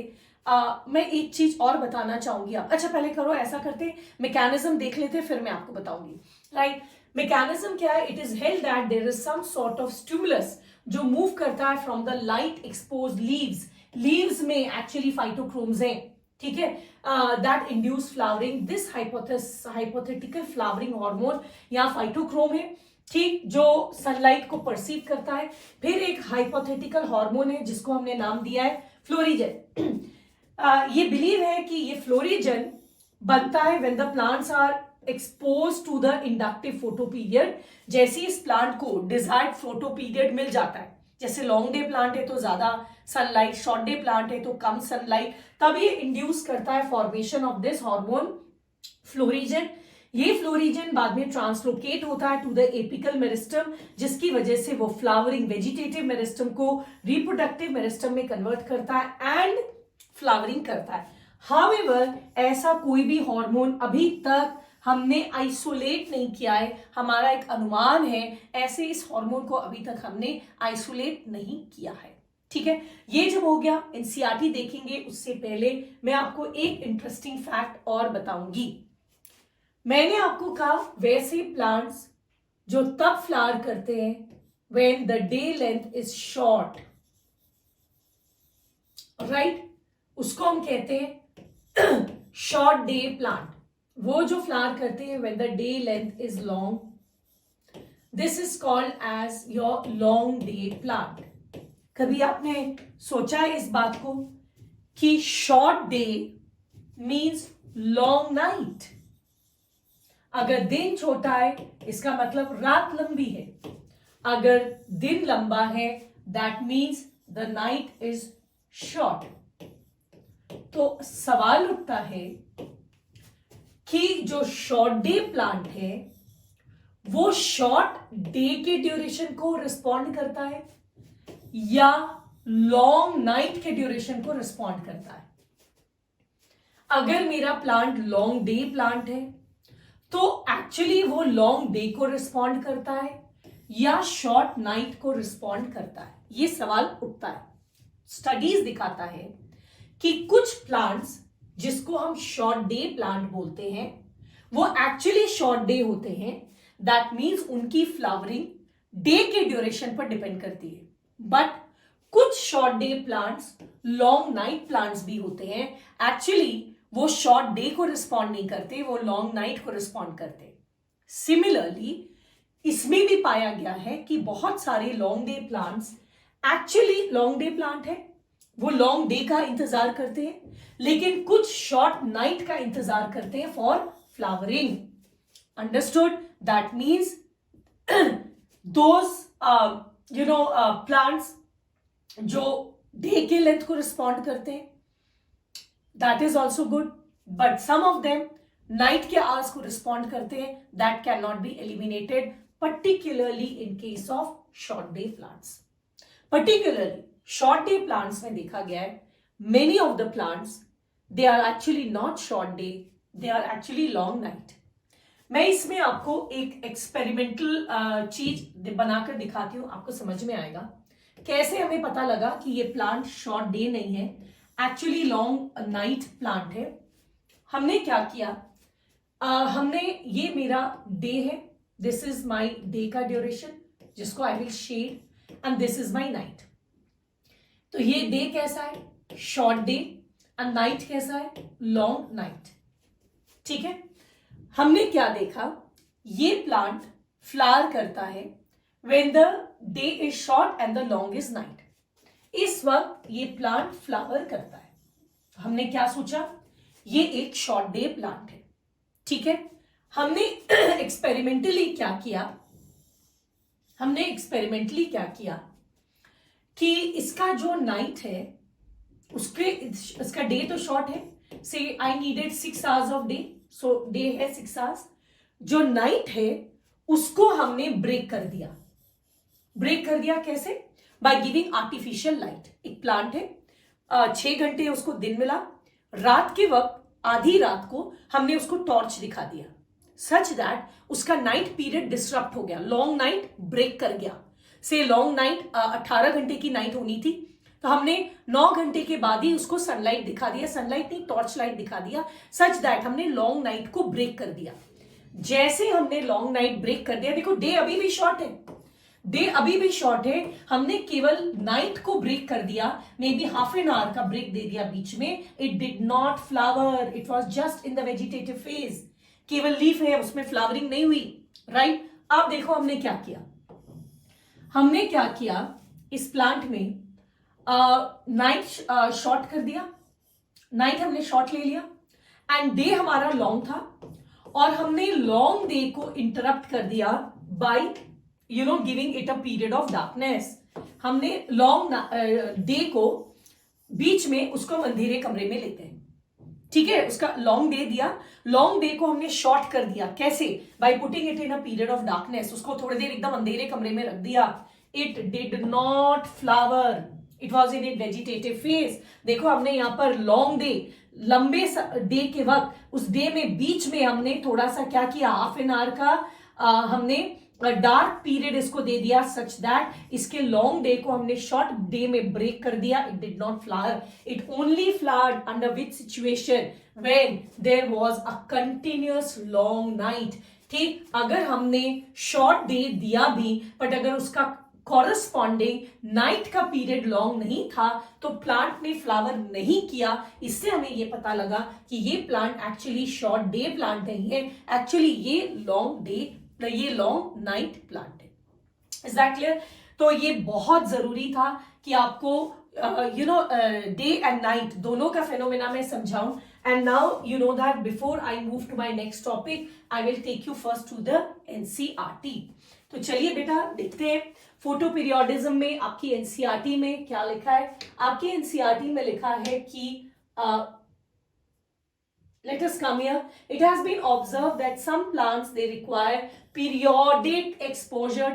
मैं एक चीज और बताना चाहूंगी. आप अच्छा पहले करो, ऐसा करते मैकेनिज्म देख लेते फिर मैं आपको बताऊंगी. राइट, मैकेनिज्म क्या है? It is held that there is some sort of stimulus जो मूव करता है from the light expose leaves. Leaves में एक्चुअली फाइटोक्रोम्स हैं, ठीक है, that induce flowering. This hypothetical flowering hormone यहाँ फाइटोक्रोम है, ठीक, जो सनलाइट को परसीव करता है. फिर एक हाइपोथेटिकल हार्मोन है जिसको हमने नाम दिया है फ्लोरिजन. ये बिलीव है कि ये फ्लोरिजन बनता है when the plants are expose to the inductive photoperiod. जैसे इस प्लांट को डिजायर्ड फोटो पीरियड मिल जाता है, जैसे लॉन्ग डे प्लांट है तो ज्यादा सनलाइट, शॉर्ट डे प्लांट है तो कम सनलाइट, तब ये इंड्यूस करता है formation of this hormone florigen. ये फ्लोरिजन बाद में ट्रांसलोकेट होता है टू द एपिकल मेरिस्टम, जिसकी वजह से वो फ्लावरिंग वेजिटेटिव मेरिस्टम को रिप्रोडक्टिव मेरिस्टम में कन्वर्ट करता है एंड फ्लावरिंग करता है. हाउएवर ऐसा कोई भी हार्मोन अभी तक हमने आइसोलेट नहीं किया है. हमारा एक अनुमान है, ऐसे इस हार्मोन को अभी तक हमने आइसोलेट नहीं किया है. ठीक है, ये जब हो गया, एनसीईआरटी देखेंगे उससे पहले मैं आपको एक इंटरेस्टिंग फैक्ट और बताऊंगी. मैंने आपको कहा वैसे प्लांट्स जो तब फ्लावर करते हैं when the day length is short, right, उसको हम कहते हैं शॉर्ट डे प्लांट. वो जो फ्लावर करते हैं when the day length is long, this is called as your long day plant. कभी आपने सोचा है इस बात को कि short day means long night? अगर दिन छोटा है इसका मतलब रात लंबी है. अगर दिन लंबा है that means the night is short. तो सवाल उठता है कि जो शॉर्ट डे प्लांट है वो शॉर्ट डे के ड्यूरेशन को रिस्पॉन्ड करता है या लॉन्ग नाइट के ड्यूरेशन को रिस्पॉन्ड करता है? अगर मेरा प्लांट लॉन्ग डे प्लांट है तो एक्चुअली वो लॉन्ग डे को रिस्पॉन्ड करता है या शॉर्ट नाइट को रिस्पॉन्ड करता है? ये सवाल उठता है. स्टडीज दिखाता है कि कुछ प्लांट्स जिसको हम शॉर्ट डे प्लांट बोलते हैं वो एक्चुअली शॉर्ट डे होते हैं. दैट मीन्स उनकी फ्लावरिंग डे के ड्यूरेशन पर डिपेंड करती है. बट कुछ short day plants long night plants भी होते हैं. एक्चुअली वो शॉर्ट डे को रिस्पॉन्ड नहीं करते, वो लॉन्ग नाइट को रिस्पॉन्ड करते. सिमिलरली इसमें भी पाया गया है कि बहुत सारे long day plants actually long day plant है, वो लॉन्ग डे का इंतजार करते हैं, लेकिन कुछ शॉर्ट नाइट का इंतजार करते हैं for flowering. Understood? That means those plants जो डे के लेंथ को रिस्पॉन्ड करते हैं, that is also good. But some of them night के आवर्स को रिस्पॉन्ड करते हैं, that can not be eliminated, particularly in case of short day plants. Particularly short day plants में देखा गया है many of the plants they are actually not short day, they are actually long night. मैं इसमें आपको एक experimental चीज बनाकर दिखाती हूँ, आपको समझ में आएगा कैसे हमें पता लगा कि ये प्लांट शॉर्ट डे नहीं है, एक्चुअली लॉन्ग नाइट प्लांट है. हमने क्या किया, हमने ये मेरा डे है, दिस इज माई डे का ड्यूरेशन जिसको I will shed, and this is my night. तो ये डे कैसा है, शॉर्ट डे, एंड नाइट कैसा है, लॉन्ग नाइट. ठीक है, हमने क्या देखा, ये प्लांट फ्लावर करता है when the day is short and the long is night. इस वक्त ये प्लांट फ्लावर करता है. हमने क्या सोचा, ये एक शॉर्ट डे प्लांट है. ठीक है, हमने एक्सपेरिमेंटली क्या किया कि इसका जो नाइट है इसका डे तो शॉर्ट है, से I needed 6 hours of day, so day है 6 आवर्स। जो नाइट है उसको हमने ब्रेक कर दिया कैसे? By giving artificial light. एक प्लांट है, 6 घंटे उसको दिन मिला, रात के वक्त आधी रात को हमने उसको टॉर्च दिखा दिया, सच दैट उसका नाइट पीरियड डिसरप्ट हो गया, लॉन्ग नाइट ब्रेक कर गया। से लॉन्ग नाइट 18 घंटे की नाइट होनी थी, तो हमने 9 घंटे के बाद ही उसको सनलाइट दिखा दिया, सनलाइट नहीं टॉर्च लाइट दिखा दिया, सच दैट हमने लॉन्ग नाइट को ब्रेक कर दिया। जैसे हमने लॉन्ग नाइट ब्रेक कर दिया, देखो डे अभी भी शॉर्ट है, हमने केवल नाइट को ब्रेक कर दिया, may be half an hour का ब्रेक दे दिया बीच में। It did not flower, it was just in the vegetative phase, केवल लीफ है, उसमें फ्लावरिंग नहीं हुई, राइट? अब देखो हमने क्या किया, इस प्लांट में नाइट शॉर्ट कर दिया, नाइट हमने शॉर्ट ले लिया एंड डे हमारा लॉन्ग था, और हमने लॉन्ग डे को इंटरप्ट कर दिया by giving it a period of darkness. हमने लॉन्ग डे को बीच में उसको हम अंधेरे कमरे में लेते हैं, ठीक है? उसका लॉन्ग डे दिया, लॉन्ग डे को हमने शॉर्ट कर दिया, कैसे? By putting it in a period of darkness, उसको थोड़ी देर एकदम अंधेरे कमरे में रख दिया। It did not flower, it was in it vegetative phase. देखो हमने यहां पर लॉन्ग डे, लंबे डे के वक्त, उस डे में बीच में हमने थोड़ा सा क्या किया, हाफ एन आवर का हमने डार्क पीरियड इसको दे दिया, सच दैट इसके लॉन्ग डे को हमने शॉर्ट डे में ब्रेक कर दिया। It did not flower, it only flowered under which situation, when there was a continuous long night. ठीक, अगर हमने शॉर्ट डे दिया भी, बट अगर उसका कॉरस्पॉन्डिंग नाइट का पीरियड लॉन्ग नहीं था, तो प्लांट ने फ्लावर नहीं किया। इससे हमें ये पता लगा कि ये plant actually short day plant नहीं है, एक्चुअली ये लॉन्ग नाइट प्लांट है। Is that clear? तो ये बहुत जरूरी था कि आपको डे एंड नाइट दोनों का फेनोमेना मैं समझाऊं। And now you know that before I move to my next topic, I will take you first to the NCERT. तो चलिए बेटा देखते हैं फोटो पीरियोडिज्म में आपकी एनसीईआरटी में क्या लिखा है। आपकी एनसीईआरटी में लिखा है कि let us come here. It has been observed that some plants, they require periodic exposure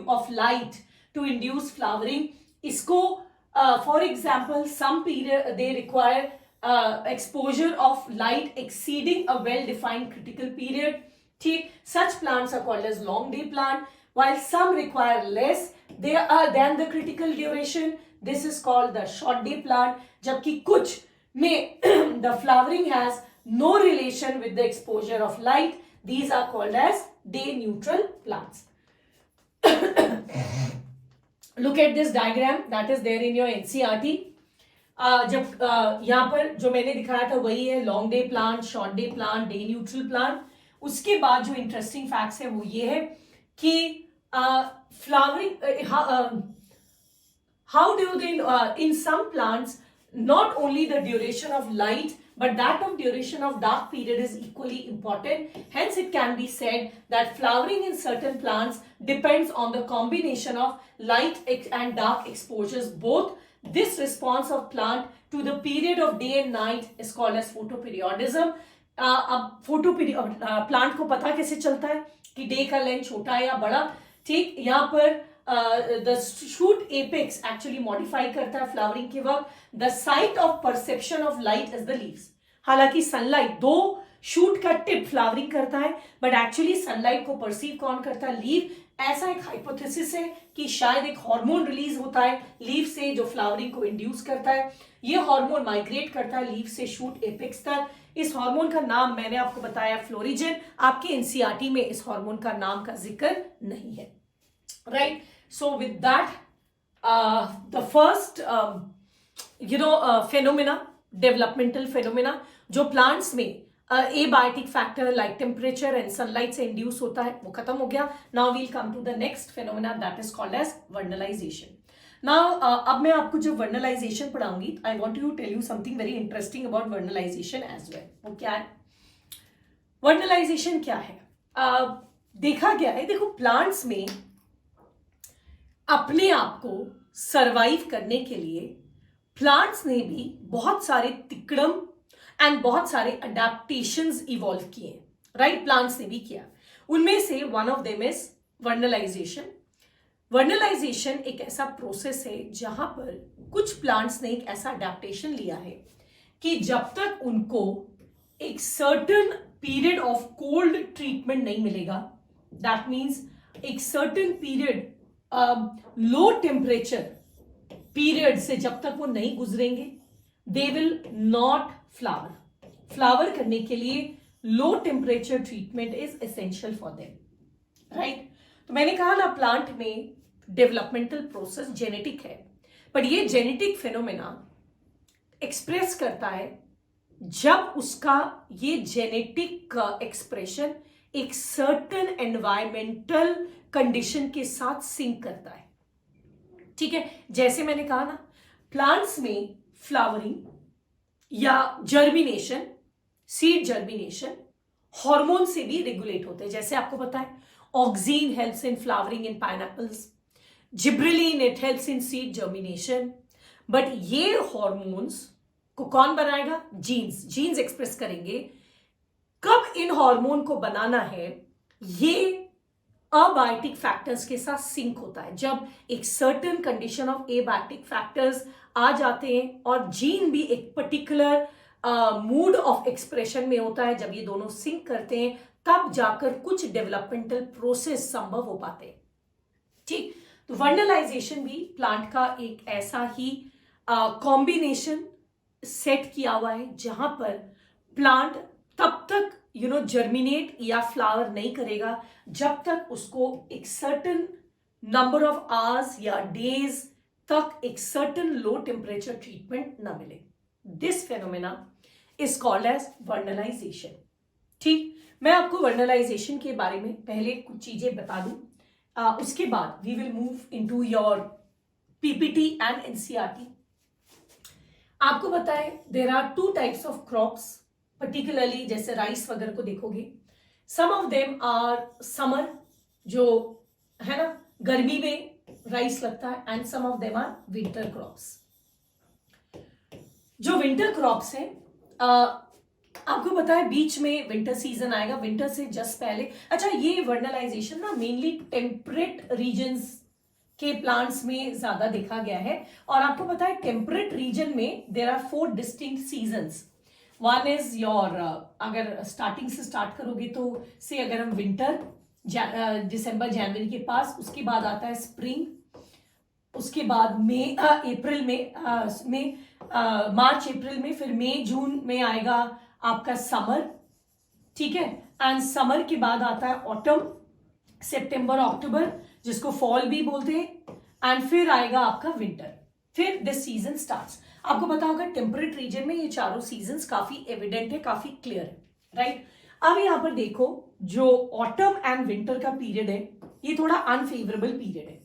of light to induce flowering. Isko, for example, some period they require exposure of light exceeding a well-defined critical period. ठीक, such plants are called as long day plant, while some require less than the critical duration. This is called the short day plant. जबकि कुछ में the flowering has no relation with the exposure of light. These are called as day neutral plants. Look at this diagram that is there in your NCERT. जब यहाँ पर जो मैंने दिखाया था वही है, long day plant, short day plant, day neutral plant. उसके बाद जो इंटरेस्टिंग फैक्ट्स है वो ये है कि flowering how do they in some plants not only the duration of light but that of duration of dark period is equally important. Hence it can be said that flowering in certain plants depends on the combination of light and dark exposures both. This response of plant to the period of day and night is called as photoperiodism. अब plant को पता कैसे चलता है कि day का length छोटा है या बड़ा? ठीक, यहाँ पर the shoot apex actually modify करता है फ्लावरिंग के वक्त। the site of perception of light is the leaves. हालांकि सनलाइट, दो शूट का टिप फ्लावरिंग करता है, बट एक्चुअली सनलाइट को परसीव कौन करता है? लीव। ऐसा एक हाइपोथेसिस है कि शायद एक हार्मोन रिलीज होता है लीव से जो फ्लावरिंग को इंड्यूस करता है। ये हार्मोन माइग्रेट करता है लीव से शूट एपेक्स तक। इस हार्मोन का नाम मैंने आपको बताया फ्लोरिजन। आपके एनसीईआरटी में इस हार्मोन का नाम का जिक्र नहीं है, right? So with that, the first, phenomena, developmental phenomena, जो plants में abiotic factor like temperature and sunlight से induce होता है, वो खत्म हो गया। Now we'll come to the next phenomena that is called as vernalization. Now, अब मैं आपको जो vernalization पढ़ाऊंगी, I want to tell you something very interesting about vernalization as well. वो क्या है? वर्नलाइजेशन क्या है? देखा गया है, देखो प्लांट्स में अपने आप को सरवाइव करने के लिए प्लांट्स ने भी बहुत सारे तिकड़म एंड बहुत सारे अडेप्टेशंस इवॉल्व किए, राइट? प्लांट्स ने भी किया। उनमें से one of them is vernalization. Vernalization एक ऐसा प्रोसेस है जहां पर कुछ प्लांट्स ने एक ऐसा अडेप्टेशन लिया है कि जब तक उनको एक certain period of cold treatment नहीं मिलेगा, दैट मीन्स एक certain period low temperature period से जब तक वो नहीं गुजरेंगे, they will not flower. Flower करने के लिए लो temperature treatment is essential for them, right? तो मैंने कहा ना, प्लांट में डेवलपमेंटल प्रोसेस जेनेटिक है, पर ये जेनेटिक फिनोमेना एक्सप्रेस करता है जब उसका ये जेनेटिक एक्सप्रेशन एक सर्टेन एनवायरमेंटल कंडीशन के साथ सिंक करता है, ठीक है? जैसे मैंने कहा ना, प्लांट्स में फ्लावरिंग या जर्मिनेशन, सीड जर्मिनेशन हार्मोन से भी रेगुलेट होते हैं। जैसे आपको पता है, oxygen helps in flowering in pineapples, gibberellin it helps in seed germination. But ये हार्मोन्स को कौन बनाएगा? जीन्स एक्सप्रेस करेंगे। कब इन हार्मोन को बनाना है, ये अबायोटिक फैक्टर्स के साथ सिंक होता है, जब एक certain condition of abiotic factors आ जाते हैं और जीन भी एक पर्टिकुलर मूड ऑफ एक्सप्रेशन में होता है। जब ये दोनों सिंक करते हैं तब जाकर कुछ डेवलपमेंटल प्रोसेस संभव हो पाते हैं, ठीक? तो वर्नलाइजेशन भी प्लांट का एक ऐसा ही कॉम्बिनेशन सेट किया हुआ है जहां पर प्लांट तब तक जर्मिनेट या फ्लावर नहीं करेगा जब तक उसको एक सर्टेन नंबर ऑफ आवर्स या डेज तक एक सर्टेन लो टेम्परेचर ट्रीटमेंट ना मिले। This phenomena is called as vernalization, ठीक? मैं आपको वर्नलाइजेशन के बारे में पहले कुछ चीजें बता दूं, उसके बाद we will move into your PPT and NCERT. आपको पता है there are two types of crops, particularly जैसे राइस वगैरह को देखोगे, some of them are summer, जो है ना गर्मी में राइस लगता है, and some of them are winter crops. जो विंटर क्रॉप्स हैं, आपको पता है बीच में विंटर सीजन आएगा, विंटर से जस्ट पहले। अच्छा, ये वर्नलाइजेशन ना मेनली टेम्परेट रीजन्स के प्लांट्स में ज्यादा देखा गया है। और आपको पता है टेम्परेट रीजन में there are 4 distinct seasons. One is your, अगर स्टार्टिंग से स्टार्ट करोगे तो से अगर हम विंटर दिसंबर जनवरी के पास, उसके बाद आता है स्प्रिंग, उसके बाद मई अप्रैल में मार्च अप्रैल में, फिर मई जून में आएगा आपका समर, ठीक है? एंड समर के बाद आता है ऑटम, सितंबर अक्टूबर, जिसको फॉल भी बोलते हैं, एंड फिर आएगा आपका विंटर, फिर दिस सीजन स्टार्ट्स। आपको पता होगा टेम्परेट रीजन में ये चारों सीजन्स काफी एविडेंट है, काफी क्लियर है, राइट? अब यहां पर देखो, जो ऑटम एंड विंटर का पीरियड है ये थोड़ा अनफेवरेबल पीरियड है,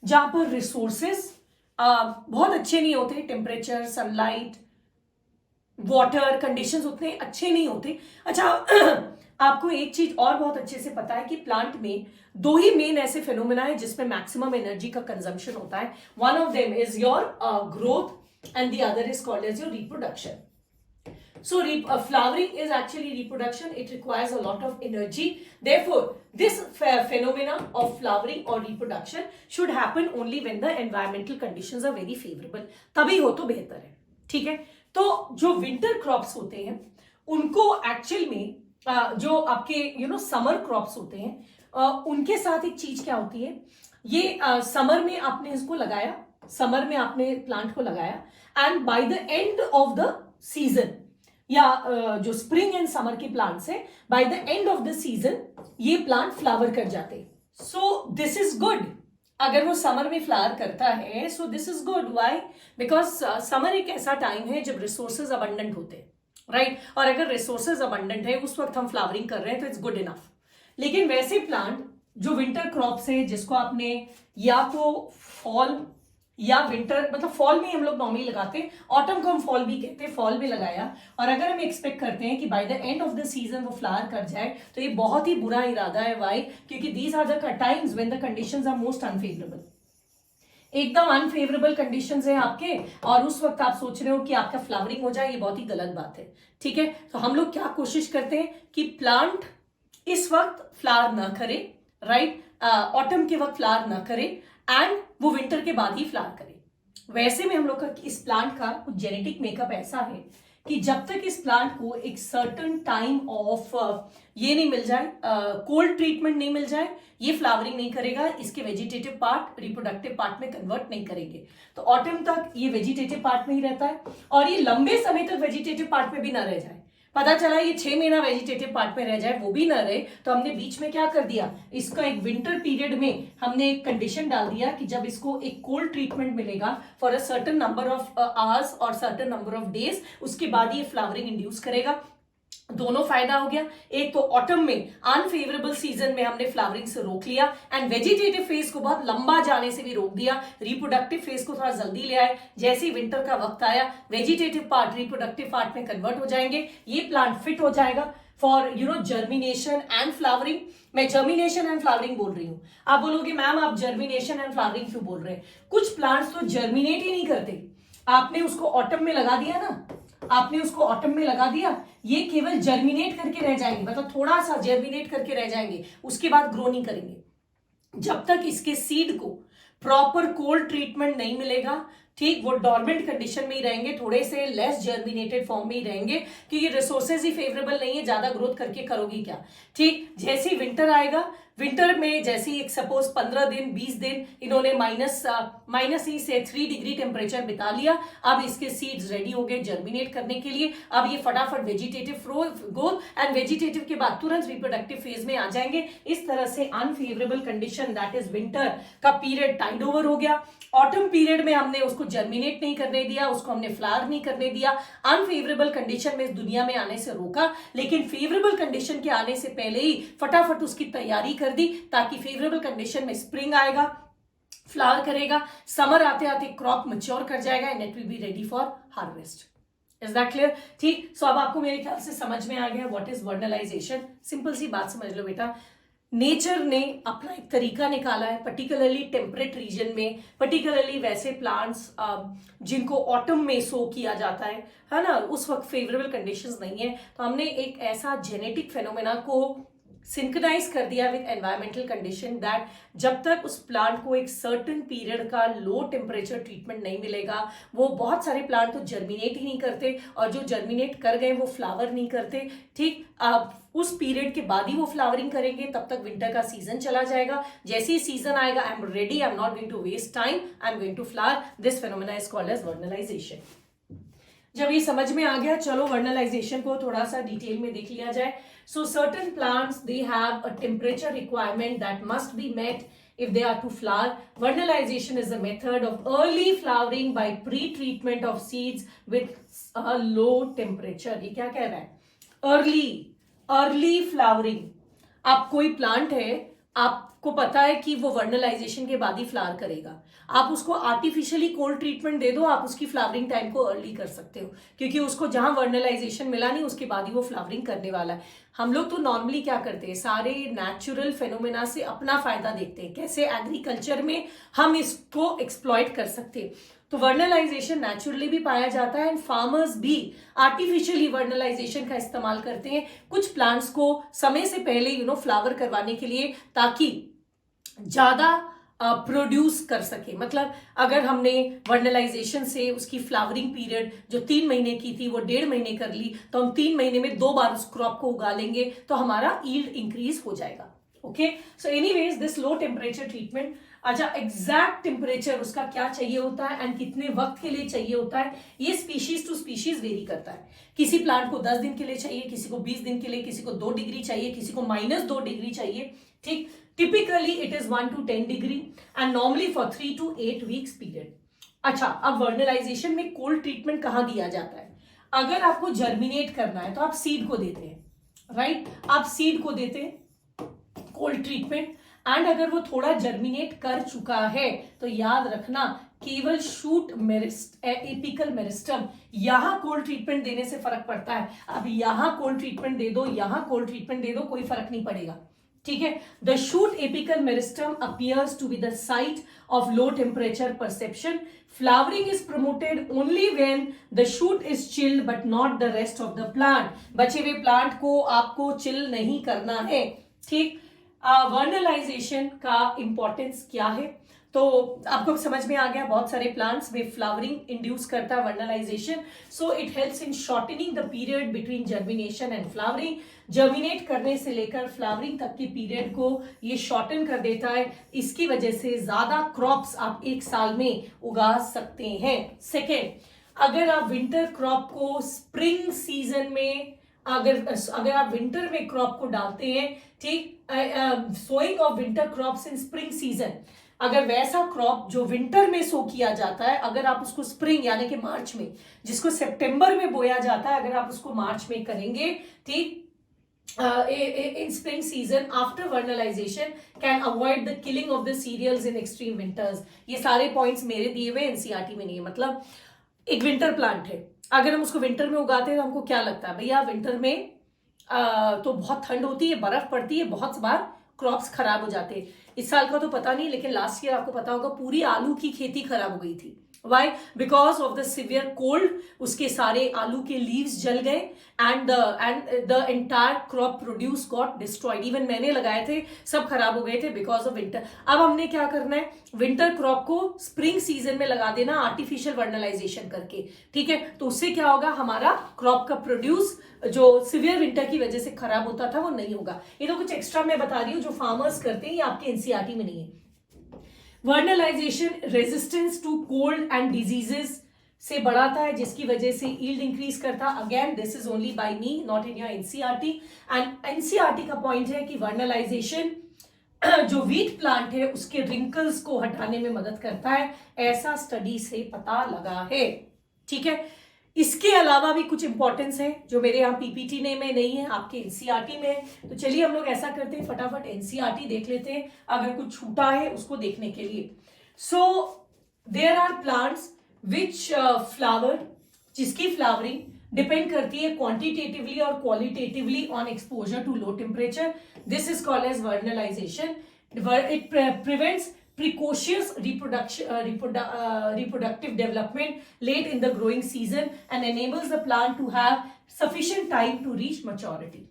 जहां पर रिसोर्सेस बहुत अच्छे नहीं होते, टेम्परेचर, सनलाइट, वाटर कंडीशंस उतने अच्छे नहीं होते। अच्छा, आपको एक चीज और बहुत अच्छे से पता है कि प्लांट में 2 ही मेन ऐसे फिनोमेना है जिसमें मैक्सिमम एनर्जी का कंजम्पशन होता है। One of them is your growth and the other is called as your reproduction. So flowering is actually reproduction. It requires a lot of energy. Therefore, this phenomena of flowering or reproduction should happen only when the environmental conditions are very favorable. तभी हो तो बेहतर है, ठीक है? तो जो winter crops होते हैं उनको एक्चुअल में जो आपके समर क्रॉप्स होते हैं उनके साथ एक चीज क्या होती है, ये समर में आपने इसको लगाया, समर में आपने प्लांट को लगाया, and by the end of the season, या जो स्प्रिंग एंड समर के प्लांट्स है, by the end of the season ये प्लांट फ्लावर कर जाते हैं। सो दिस इज गुड। अगर वो समर में फ्लावर करता है, सो this is good. Why? Because summer एक ऐसा टाइम है जब रिसोर्सेज अबंडेंट होते हैं, राइट? और अगर रिसोर्सेज अबंडेंट है उस वक्त हम फ्लावरिंग कर रहे हैं तो इट्स गुड इनफ। लेकिन वैसे प्लांट जो विंटर क्रॉप्स है, जिसको आपने या तो फॉल या विंटर, मतलब फॉल में हम लोग नॉर्मली लगाते हैं, ऑटम को हम फॉल भी कहते हैं, फॉल में लगाया, और अगर हम एक्सपेक्ट करते हैं कि by the end of the season वो फ्लावर कर जाए, तो ये बहुत ही बुरा इरादा है। वाई? क्योंकि these are the times when the conditions are most unfavourable, एकदम अनफेवरेबल कंडीशंस है आपके, और उस वक्त आप सोच रहे हो कि आपका फ्लावरिंग हो जाए, ये बहुत ही गलत बात है। ठीक है, तो हम लोग क्या कोशिश करते हैं कि प्लांट इस वक्त फ्लावर ना करे, राइट, ऑटम के वक्त फ्लावर ना करे, एंड वो विंटर के बाद ही फ्लावर करे। वैसे में हम लोग का इस प्लांट का कुछ जेनेटिक मेकअप ऐसा है कि जब तक इस प्लांट को एक सर्टन टाइम ऑफ ये नहीं मिल जाए, कोल्ड ट्रीटमेंट नहीं मिल जाए, ये फ्लावरिंग नहीं करेगा, इसके वेजिटेटिव पार्ट रिप्रोडक्टिव पार्ट में कन्वर्ट नहीं करेंगे। तो ऑटम तक ये वेजिटेटिव पार्ट में ही रहता है, और ये लंबे समय तक वेजिटेटिव पार्ट में भी ना रह जाए। पता चला ये 6 महीना वेजिटेटिव पार्ट में रह जाए, वो भी ना रहे, तो हमने बीच में क्या कर दिया, इसका एक विंटर पीरियड में हमने एक कंडीशन डाल दिया कि जब इसको एक कोल्ड ट्रीटमेंट मिलेगा for a certain number of hours और सर्टेन नंबर ऑफ डेज, उसके बाद ये फ्लावरिंग इंड्यूस करेगा। दोनों फायदा हो गया, एक तो ऑटम में अनफेवरेबल सीजन में हमने फ्लावरिंग से रोक लिया, एंड वेजिटेटिव फेज को बहुत लंबा जाने से भी रोक दिया, रिप्रोडक्टिव फेज को थोड़ा जल्दी ले आए। जैसे ही विंटर का वक्त आया, वेजिटेटिव पार्ट रिप्रोडक्टिव पार्ट में कन्वर्ट हो जाएंगे, ये प्लांट फिट हो जाएगा फॉर जर्मिनेशन एंड फ्लावरिंग। मैं जर्मिनेशन एंड फ्लावरिंग बोल रही हूं, आप बोलोगे मैम आप जर्मिनेशन एंड फ्लावरिंग क्यों बोल रहे हैं? कुछ प्लांट्स तो जर्मिनेट ही नहीं करते, आपने उसको ऑटम में लगा दिया ना, आपने उसको ऑटम में लगा दिया, ये केवल जर्मिनेट करके रह जाएंगे, मतलब थोड़ा सा जर्मिनेट करके रह जाएंगे, उसके बाद ग्रो नहीं करेंगे। जब तक इसके सीड को प्रॉपर कोल्ड ट्रीटमेंट नहीं मिलेगा, ठीक, वो डॉर्मेंट कंडीशन में ही रहेंगे, थोड़े से लेस जर्मिनेटेड फॉर्म में ही रहेंगे, क्योंकि रिसोर्सेज ही फेवरेबल नहीं है, ज्यादा ग्रोथ करके करोगी क्या। ठीक, जैसे ही विंटर आएगा, विंटर में जैसे ही सपोज 15 दिन 20 दिन इन्होंने माइनस ही से 3 डिग्री टेम्परेचर बिता लिया, अब इसके सीड्स रेडी हो गए जर्मिनेट करने के लिए, अब ये फटाफट वेजिटेटिव ग्रोथ एंड वेजिटेटिव के बाद तुरंत रिप्रोडक्टिव फेज में आ जाएंगे। इस तरह से unfavourable condition that is winter का पीरियड टाइड ओवर हो गया। ऑटम पीरियड में हमने उसको जर्मिनेट नहीं करने दिया, उसको हमने फ्लावर नहीं करने दिया, अनफेवरेबल कंडीशन में इस दुनिया में आने से रोका, लेकिन फेवरेबल कंडीशन के आने से पहले ही फटाफट उसकी तैयारी कर दी, ताकि फेवरेबल कंडीशन में स्प्रिंग आएगा, फ्लावर करेगा, समर आते आते क्रॉप मैच्योर कर जाएगा, and it will be ready for harvest. Is that clear? ठीक, सो अब आपको मेरे ख्याल से समझ में आ गया व्हाट इज वर्नलाइजेशन। सिंपल सी बात समझ लो बेटा, नेचर ने अपना एक तरीका निकाला है, पर्टिकुलरली टेम्परेट रीजन में, पर्टिकुलरली वैसे प्लांट्स जिनको ऑटम में सो किया जाता है ना, उस वक्त फेवरेबल कंडीशंस नहीं है, तो हमने एक ऐसा जेनेटिक फेनोमेना को सिंक्रोनाइज कर दिया विद एनवायरमेंटल कंडीशन दैट जब तक उस प्लांट को एक सर्टेन पीरियड का लो टेम्परेचर ट्रीटमेंट नहीं मिलेगा, वो बहुत सारे प्लांट तो जर्मिनेट ही नहीं करते, और जो जर्मिनेट कर गए वो फ्लावर नहीं करते। ठीक, उस पीरियड के बाद ही वो फ्लावरिंग करेंगे, तब तक विंटर का सीजन चला जाएगा। जैसे ही सीजन आएगा, I am ready, I am not going to waste time, I am going to flower. This phenomena is called as vernalization. जब ये समझ में आ गया, चलो वर्नलाइजेशन को थोड़ा सा डिटेल में देख लिया जाए। So certain plants, they have a temperature requirement that must be met if they are to flower. Vernalization is a method of early flowering by pre-treatment of seeds with a low temperature. ये क्या कह रहा है? early flowering. आप कोई plant है, आपको पता है कि वो वर्नलाइजेशन के बाद ही फ्लावर करेगा, आप उसको आर्टिफिशियली कोल्ड ट्रीटमेंट दे दो, आप उसकी फ्लावरिंग टाइम को अर्ली कर सकते हो, क्योंकि उसको जहां वर्नलाइजेशन मिला नहीं उसके बाद ही वो फ्लावरिंग करने वाला है। हम लोग तो नॉर्मली क्या करते हैं, सारे नेचुरल फेनोमेना से अपना फायदा देखते हैं, कैसे एग्रीकल्चर में हम इसको एक्सप्लॉइट कर सकते हैं। तो वर्नलाइजेशन नेचुरली भी पाया जाता है, एंड फार्मर्स भी आर्टिफिशियली वर्नलाइजेशन का इस्तेमाल करते हैं कुछ प्लांट्स को समय से पहले फ्लावर करवाने के लिए, ताकि ज्यादा प्रोड्यूस कर सके। मतलब अगर हमने वर्नलाइजेशन से उसकी फ्लावरिंग पीरियड जो 3 महीने की थी वो 1.5 महीने कर ली, तो हम 3 महीने में 2 बार उस क्रॉप को उगा लेंगे, तो हमारा ईल्ड इंक्रीज हो जाएगा। Okay, so anyways this low temperature treatment, अच्छा एग्जैक्ट टेम्परेचर उसका क्या चाहिए होता है एंड कितने वक्त के लिए चाहिए होता है, ये स्पीशीज टू स्पीशीज वेरी करता है। किसी प्लांट को 10 दिन के लिए चाहिए, किसी को 20 दिन के लिए, किसी को 2 डिग्री चाहिए, किसी को -2 डिग्री चाहिए। ठीक, typically it is 1 to 10 degree and normally for 3 to 8 weeks period. अच्छा, अब वर्नलाइजेशन में कोल्ड ट्रीटमेंट कहाँ दिया जाता है? अगर आपको जर्मिनेट करना है तो आप सीड को देते हैं, राइट, आप सीड को देते हैं कोल्ड ट्रीटमेंट, एंड अगर वो थोड़ा जर्मिनेट कर चुका है तो याद रखना केवल शूट एपिकल मेरिस्टम, यहां कोल्ड ट्रीटमेंट देने से फर्क पड़ता है। अब यहां कोल्ड ट्रीटमेंट दे दो, यहां कोल्ड ट्रीटमेंट दे दो, कोई फर्क नहीं पड़ेगा, ठीक है। The shoot apical meristem appears to be the site of low temperature perception. Flowering is promoted only when the shoot is chilled but not the rest of the plant. बचे हुए plant को आपको चिल नहीं करना है, ठीक। Vernalization का importance क्या है, तो आपको समझ में आ गया। बहुत सारे प्लांट्स में फ्लावरिंग इंड्यूस करता है vernalization, so it helps in shortening the period between germination and flowering. Germinate करने से लेकर फ्लावरिंग तक के पीरियड को ये शॉर्टन कर देता है। इसकी वजह से ज्यादा क्रॉप्स आप एक साल में उगा सकते हैं। सेकेंड, अगर आप विंटर क्रॉप को स्प्रिंग सीजन में अगर आप विंटर में क्रॉप को डालते हैं, ठीक, sowing of winter crops in spring season, अगर वैसा क्रॉप जो विंटर में सो किया जाता है, अगर आप उसको स्प्रिंग यानी कि मार्च में, जिसको सितंबर में बोया जाता है, अगर आप उसको मार्च में करेंगे, ठीक, in spring season after vernalization can avoid the killing of the cereals in extreme winters। ये सारे पॉइंट्स मेरे दिए हुए एनसीईआरटी में नहीं है। मतलब एक विंटर प्लांट है, अगर हम उसको विंटर में उगाते हैं तो हमको क्या लगता है, भैया विंटर में तो बहुत ठंड होती है, बर्फ पड़ती है, बहुत बार क्रॉप्स खराब हो जाते हैं। इस साल का तो पता नहीं, लेकिन लास्ट ईयर आपको पता होगा पूरी आलू की खेती खराब हो गई थी। Why? Because of the severe cold, उसके सारे आलू के लीव्स जल गए and the entire crop produce got destroyed। Even मैंने लगाए थे, सब खराब हो गए थे because of winter। अब हमने क्या करना है, विंटर क्रॉप को स्प्रिंग सीजन में लगा देना आर्टिफिशियल वर्नलाइजेशन करके, ठीक है। तो उससे क्या होगा, हमारा क्रॉप का प्रोड्यूस जो सिवियर विंटर की वजह से खराब होता था वो नहीं होगा। ये तो कुछ एक्स्ट्रा मैं बता रही हूँ जो फार्मर्स करते हैं, ये आपके एनसीईआरटी में नहीं है। Vernalization resistance to cold and diseases से बढ़ाता है, जिसकी वजह से यील्ड इंक्रीज करता। Again this is only by me, not in your NCERT. And NCERT का पॉइंट है कि वर्नलाइजेशन जो वीट प्लांट है उसके रिंकल्स को हटाने में मदद करता है, ऐसा स्टडी से पता लगा है, ठीक है। इसके अलावा भी कुछ इंपॉर्टेंस है जो मेरे यहाँ पीपीटी में नहीं है, आपके एनसीईआरटी में है। तो चलिए हम लोग ऐसा करते हैं, फटाफट एनसीईआरटी देख लेते हैं अगर कुछ छूटा है उसको देखने के लिए। So there are plants which flower, जिसकी फ्लावरिंग डिपेंड करती है क्वांटिटेटिवली और qualitatively on exposure to low temperature. This is called as vernalization. It prevents precocious reproductive development late in the growing season and enables the plant to have sufficient time to reach maturity।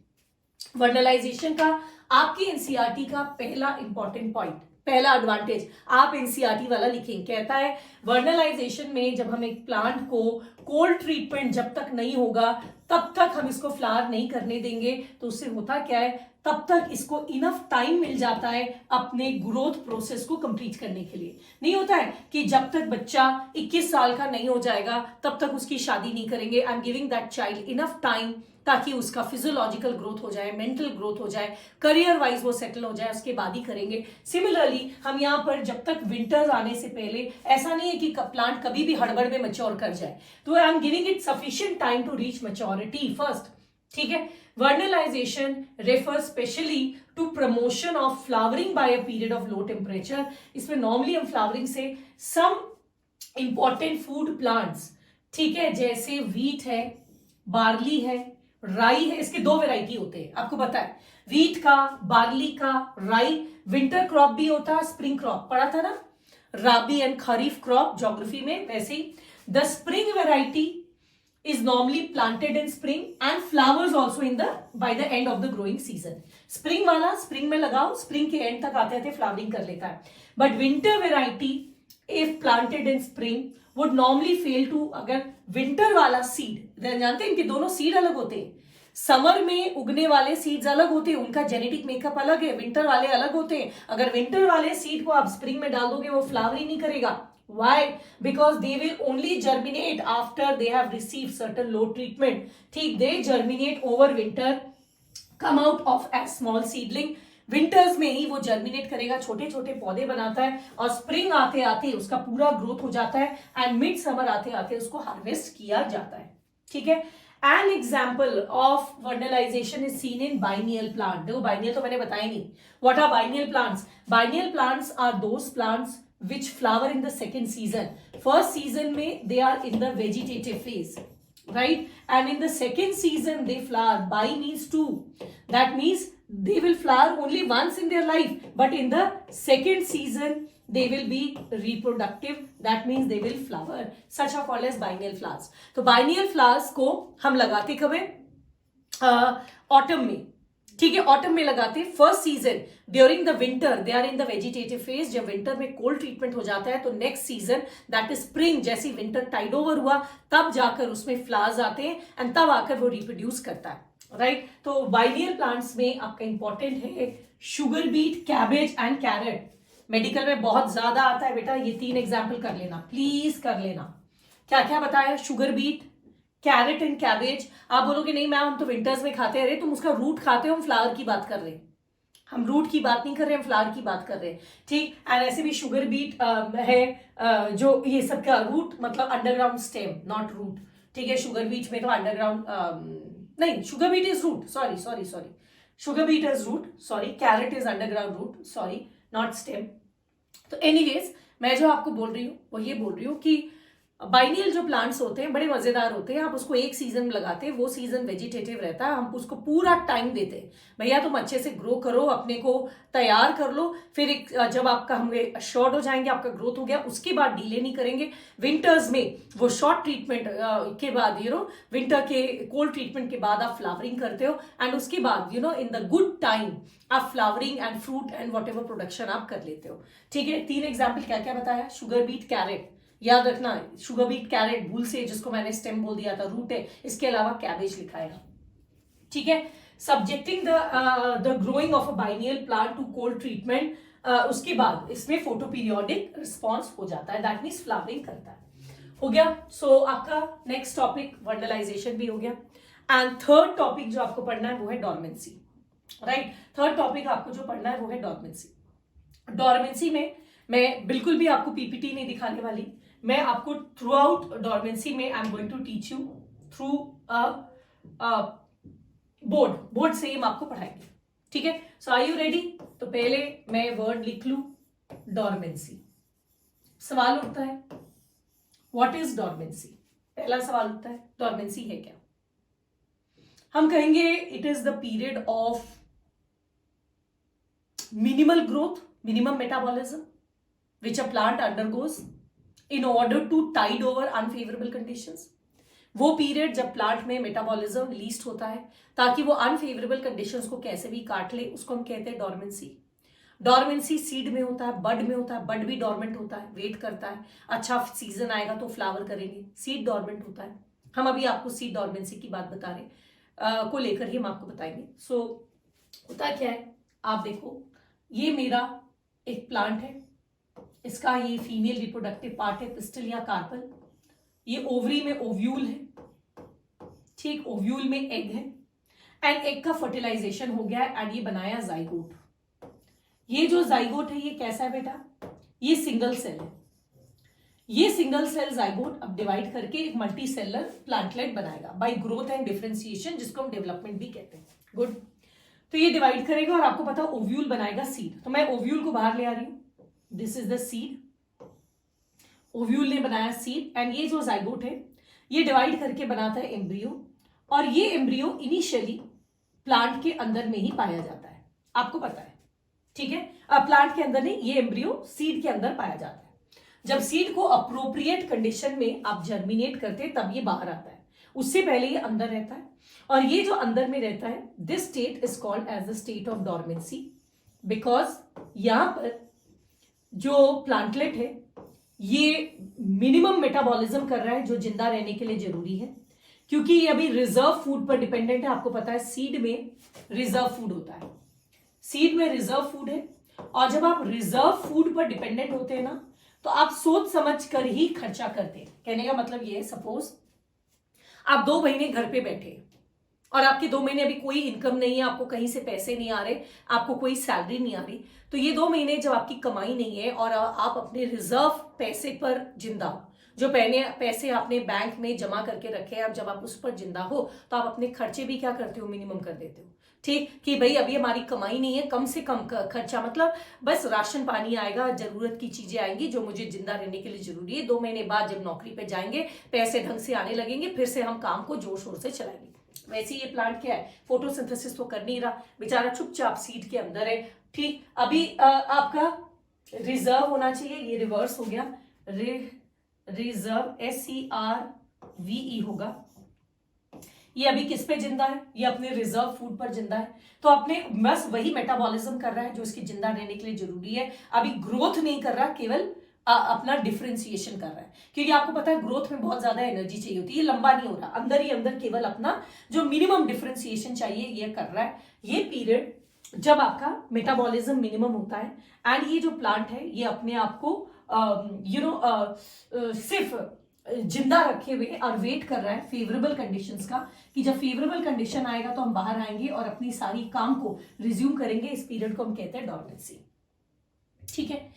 Vernalization का आपकी NCERT का पहला important point, पहला advantage आप NCERT वाला लिखें, कहता है वर्नलाइजेशन में जब हम एक प्लांट को कोल्ड ट्रीटमेंट जब तक नहीं होगा तब तक हम इसको फ्लावर नहीं करने देंगे। तो उससे होता क्या है, तब तक इसको इनफ टाइम मिल जाता है अपने ग्रोथ प्रोसेस को कंप्लीट करने के लिए। नहीं होता है कि जब तक बच्चा 21 साल का नहीं हो जाएगा तब तक उसकी शादी नहीं करेंगे। आई am giving that child enough time ताकि उसका फिजियोलॉजिकल ग्रोथ हो जाए, मेंटल ग्रोथ हो जाए, करियर वाइज वो सेटल हो जाए, उसके बाद ही करेंगे। सिमिलरली हम यहाँ पर जब तक विंटर्स आने से पहले, ऐसा नहीं है कि प्लांट कभी भी हड़बड़ में मैच्योर कर जाए, तो I am giving it sufficient time to reach maturity first, ठीक है। Vernalization refers specially to promotion of flowering by a period of low temperature. इसमें नॉर्मली हम फ्लावरिंग से सम इंपॉर्टेंट फूड प्लांट्स, ठीक है, जैसे व्हीट है, बार्ली है, राई है, इसके दो वेराइटी होते हैं, आपको पता है, व्हीट का, बार्ली का, राई। विंटर क्रॉप भी होता है, स्प्रिंग क्रॉप पढ़ा था ना, rabi and kharif crop geography में। वैसे ही the spring variety is normally planted in spring and flowers also in the by the end of the growing season। spring वाला spring में लगाओ, spring के end तक आते आते flowering कर लेता है। but winter variety if planted in spring would normally fail to, अगर winter वाला seed, जानते हैं इनके दोनों seed अलग होते हैं, समर में उगने वाले सीड्स अलग होते हैं, उनका जेनेटिक मेकअप अलग है, विंटर वाले अलग होते हैं। अगर विंटर वाले सीड को आप स्प्रिंग में डाल दोगे वो फ्लावर ही नहीं करेगा। Why? Because they will only germinate after they have received certain low treatment। ठीक, they germinate over winter, come out of as small seedling। Winters में ही वो जर्मिनेट करेगा, छोटे छोटे पौधे बनाता है, और स्प्रिंग आते आते उसका पूरा ग्रोथ हो जाता है, एंड मिड समर आते आते उसको हार्वेस्ट किया जाता है, ठीक है। An example of vernalization is seen in biennial plant. देखो biennial तो मैंने बताया नहीं. What are biennial plants? Biennial plants are those plants which flower in the second season. First season में they are in the vegetative phase, right? And in the second season they flower. Bi means two. That means they will flower only once in their life, but in the second season they will be reproductive. That means they will flower. Such are called as biennial flowers. तो biennial flowers को हम लगाते कब है? Autumn में. ठीक है, autumn में लगाते. First season during the winter they are in the vegetative phase. जब विंटर में कोल्ड ट्रीटमेंट हो जाता है तो next season that is spring, जैसे विंटर टाइड ओवर हुआ तब जाकर उसमें फ्लावर्स आते हैं एंड तब आकर वो रिप्रोड्यूस करता है, राइट. तो बाइनियल प्लांट्स में आपका इंपॉर्टेंट है sugar beet, cabbage and carrot. Medical में बहुत ज्यादा आता है बेटा. ये 3 एग्जाम्पल कर लेना, प्लीज कर लेना. क्या क्या बताया? Sugar beet, carrot and cabbage. आप बोलोगे नहीं मैम हम तो विंटर्स में खाते हैं. अरे तुम उसका रूट खाते हो, हम फ्लावर की बात कर रहे हैं. हम रूट की बात नहीं कर रहे, हम फ्लावर की बात कर रहे हैं, ठीक. एंड ऐसे भी शुगर बीट है जो ये सबका रूट मतलब अंडरग्राउंड स्टेम, नॉट रूट, ठीक है. शुगर बीट में तो अंडरग्राउंड नहीं, sugar beet is root, sorry sugar beet is root, sorry. Carrot is underground root, sorry, not stem. तो एनीवेज मैं जो आपको बोल रही हूँ वो ये बोल रही हूँ कि बाइनियल जो प्लांट्स होते हैं बड़े मजेदार होते हैं. आप उसको एक सीजन में लगाते हैं, वो सीजन वेजिटेटिव रहता है, हम उसको पूरा टाइम देते हैं. भैया तुम अच्छे से ग्रो करो, अपने को तैयार कर लो, फिर एक जब आपका हम शॉर्ट हो जाएंगे, आपका ग्रोथ हो गया, उसके बाद डीले नहीं करेंगे. विंटर्स में वो शॉर्ट ट्रीटमेंट के बाद विंटर के कोल्ड ट्रीटमेंट के बाद आप फ्लावरिंग करते हो एंड उसके बाद इन द गुड टाइम आप flowering and fruit and what ever production आप कर लेते हो, ठीक है. 3 एग्जाम्पल क्या क्या बताया? शुगर बीट, कैरेट, याद रखना. शुगर बीट, कैरेट भूल से जिसको मैंने स्टेम बोल दिया था, रूट है. इसके अलावा कैबेज लिखा है, ठीक है. Subjecting the growing of a biennial plant to cold treatment. उसके बाद इसमें फोटो पीरियोडिक रिस्पॉन्स हो जाता है, दैट मीन्स फ्लावरिंग करता है. हो गया. सो आपका नेक्स्ट टॉपिक वर्नलाइजेशन भी हो गया. एंड थर्ड टॉपिक जो आपको पढ़ना है वो है डॉर्मेंसी, राइट. थर्ड टॉपिक आपको जो पढ़ना है वो है डॉर्मेंसी. डॉर्मेंसी में मैं बिल्कुल भी आपको पीपीटी नहीं दिखाने वाली. मैं आपको थ्रू आउट डॉर्मेंसी में I am going to teach you through board से हम आपको पढ़ाएंगे, ठीक है. So are you ready? तो पहले मैं वर्ड लिख लू डॉर्मेंसी. सवाल उठता है व्हाट इज डॉर्मेंसी. पहला सवाल उठता है डॉर्मेंसी है क्या. हम कहेंगे it is the period of minimal growth, minimum metabolism which a plant undergoes in order to tide over unfavorable conditions. वो पीरियड जब प्लांट में मेटाबॉलिज्म लीस्ट होता है ताकि वो अनफेवरेबल कंडीशंस को कैसे भी काट ले, उसको हम कहते हैं डॉर्मेंसी. डॉर्मेंसी सीड में होता है, बड में होता है. बड भी डॉर्मेंट होता है, वेट करता है, अच्छा सीजन आएगा तो फ्लावर करेंगे. सीड डॉर्मेंट होता है. हम अभी आपको सीड डॉर्मेंसी की बात बता रहे को लेकर ही हम आपको बताएंगे. सो होता क्या है, आप देखो ये मेरा एक प्लांट है, इसका ये फीमेल रिप्रोडक्टिव पार्ट है, पिस्टल या कार्पल. ये ओवरी में ओव्यूल है, ठीक. ओव्यूल में एग है एंड एग का फर्टिलाइजेशन हो गया एंड ये बनाया जाइगोट. ये जो जाइगोट है ये कैसा है बेटा? ये सिंगल सेल है. ये सिंगल सेल जाइगोट अब डिवाइड करके एक मल्टी सेलर प्लांटलेट बनाएगा बाय ग्रोथ एंड डिफरेंशिएशन, जिसको हम डेवलपमेंट भी कहते हैं. गुड. तो ये डिवाइड करेगा और आपको पता ओव्यूल बनाएगा सीड. तो मैं ओव्यूल को बाहर ले आ रही हूं. This is the seed. Ovule ने बनाया सीड एंड ये जो जाइगोट है ये डिवाइड करके बनाता है एम्ब्रियो. और ये एम्ब्रियो इनिशियली प्लांट के अंदर में ही पाया जाता है, आपको पता है, ठीक है. प्लांट के अंदर नहीं, ये एम्ब्रियो सीड के अंदर पाया जाता है. जब सीड को अप्रोप्रिएट कंडीशन में आप जर्मिनेट करते हैं तब ये बाहर आता है. उससे पहले ये अंदर रहता है. और ये जो अंदर में रहता है, this state is called as the state of dormancy, because यहां पर जो प्लांटलेट है ये मिनिमम मेटाबॉलिज्म कर रहा है जो जिंदा रहने के लिए जरूरी है, क्योंकि ये अभी रिजर्व फूड पर डिपेंडेंट है. आपको पता है सीड में रिजर्व फूड होता है, सीड में रिजर्व फूड है. और जब आप रिजर्व फूड पर डिपेंडेंट होते हैं ना तो आप सोच समझ कर ही खर्चा करते हैं. कहने का मतलब ये है, सपोज आप 2 महीने घर पे बैठे और आपके 2 महीने अभी कोई इनकम नहीं है, आपको कहीं से पैसे नहीं आ रहे, आपको कोई सैलरी नहीं आ रही, तो ये 2 महीने जब आपकी कमाई नहीं है और आप अपने रिजर्व पैसे पर जिंदा हो, जो पैसे आपने बैंक में जमा करके रखे हैं, अब जब आप उस पर जिंदा हो तो आप अपने खर्चे भी क्या करते हो, मिनिमम कर देते हो। ठीक कि भाई अभी हमारी कमाई नहीं है, कम से कम खर्चा, मतलब बस राशन पानी आएगा, जरूरत की चीजें आएंगी जो मुझे जिंदा रहने के लिए जरूरी है। 2 महीने बाद जब नौकरी पे जाएंगे, पैसे ढंग से आने लगेंगे, फिर से हम काम को जोर शोर से चलाएंगे। वैसे ये प्लांट क्या है, फोटोसिंथेसिस तो कर नहीं रहा, बेचारा चुपचाप सीड के अंदर है। ठीक, अभी आपका रिजर्व होना चाहिए, ये रिवर्स हो गया, रिजर्व SERVE होगा। ये अभी किस पे जिंदा है, ये अपने रिजर्व फूड पर जिंदा है, तो अपने बस वही मेटाबॉलिज्म कर रहा है जो इसकी जिंदा रहने के लिए जरूरी है। अभी ग्रोथ नहीं कर रहा, केवल अपना डिफरेंशिएशन कर रहा है, क्योंकि आपको पता है ग्रोथ में बहुत ज्यादा एनर्जी चाहिए होती है, ये लंबा नहीं हो रहा, अंदर ही अंदर केवल अपना जो मिनिमम डिफरेंशिएशन चाहिए ये कर रहा है। ये पीरियड जब आपका मेटाबॉलिज्म मिनिमम होता है, एंड ये जो प्लांट है ये अपने आप को सिर्फ जिंदा रखे हुए और वेट कर रहा है फेवरेबल कंडीशंस का, कि जब फेवरेबल कंडीशन आएगा तो हम बाहर आएंगे और अपनी सारी काम को रिज्यूम करेंगे। इस पीरियड को हम कहते हैं डॉर्मेंसी। ठीक है,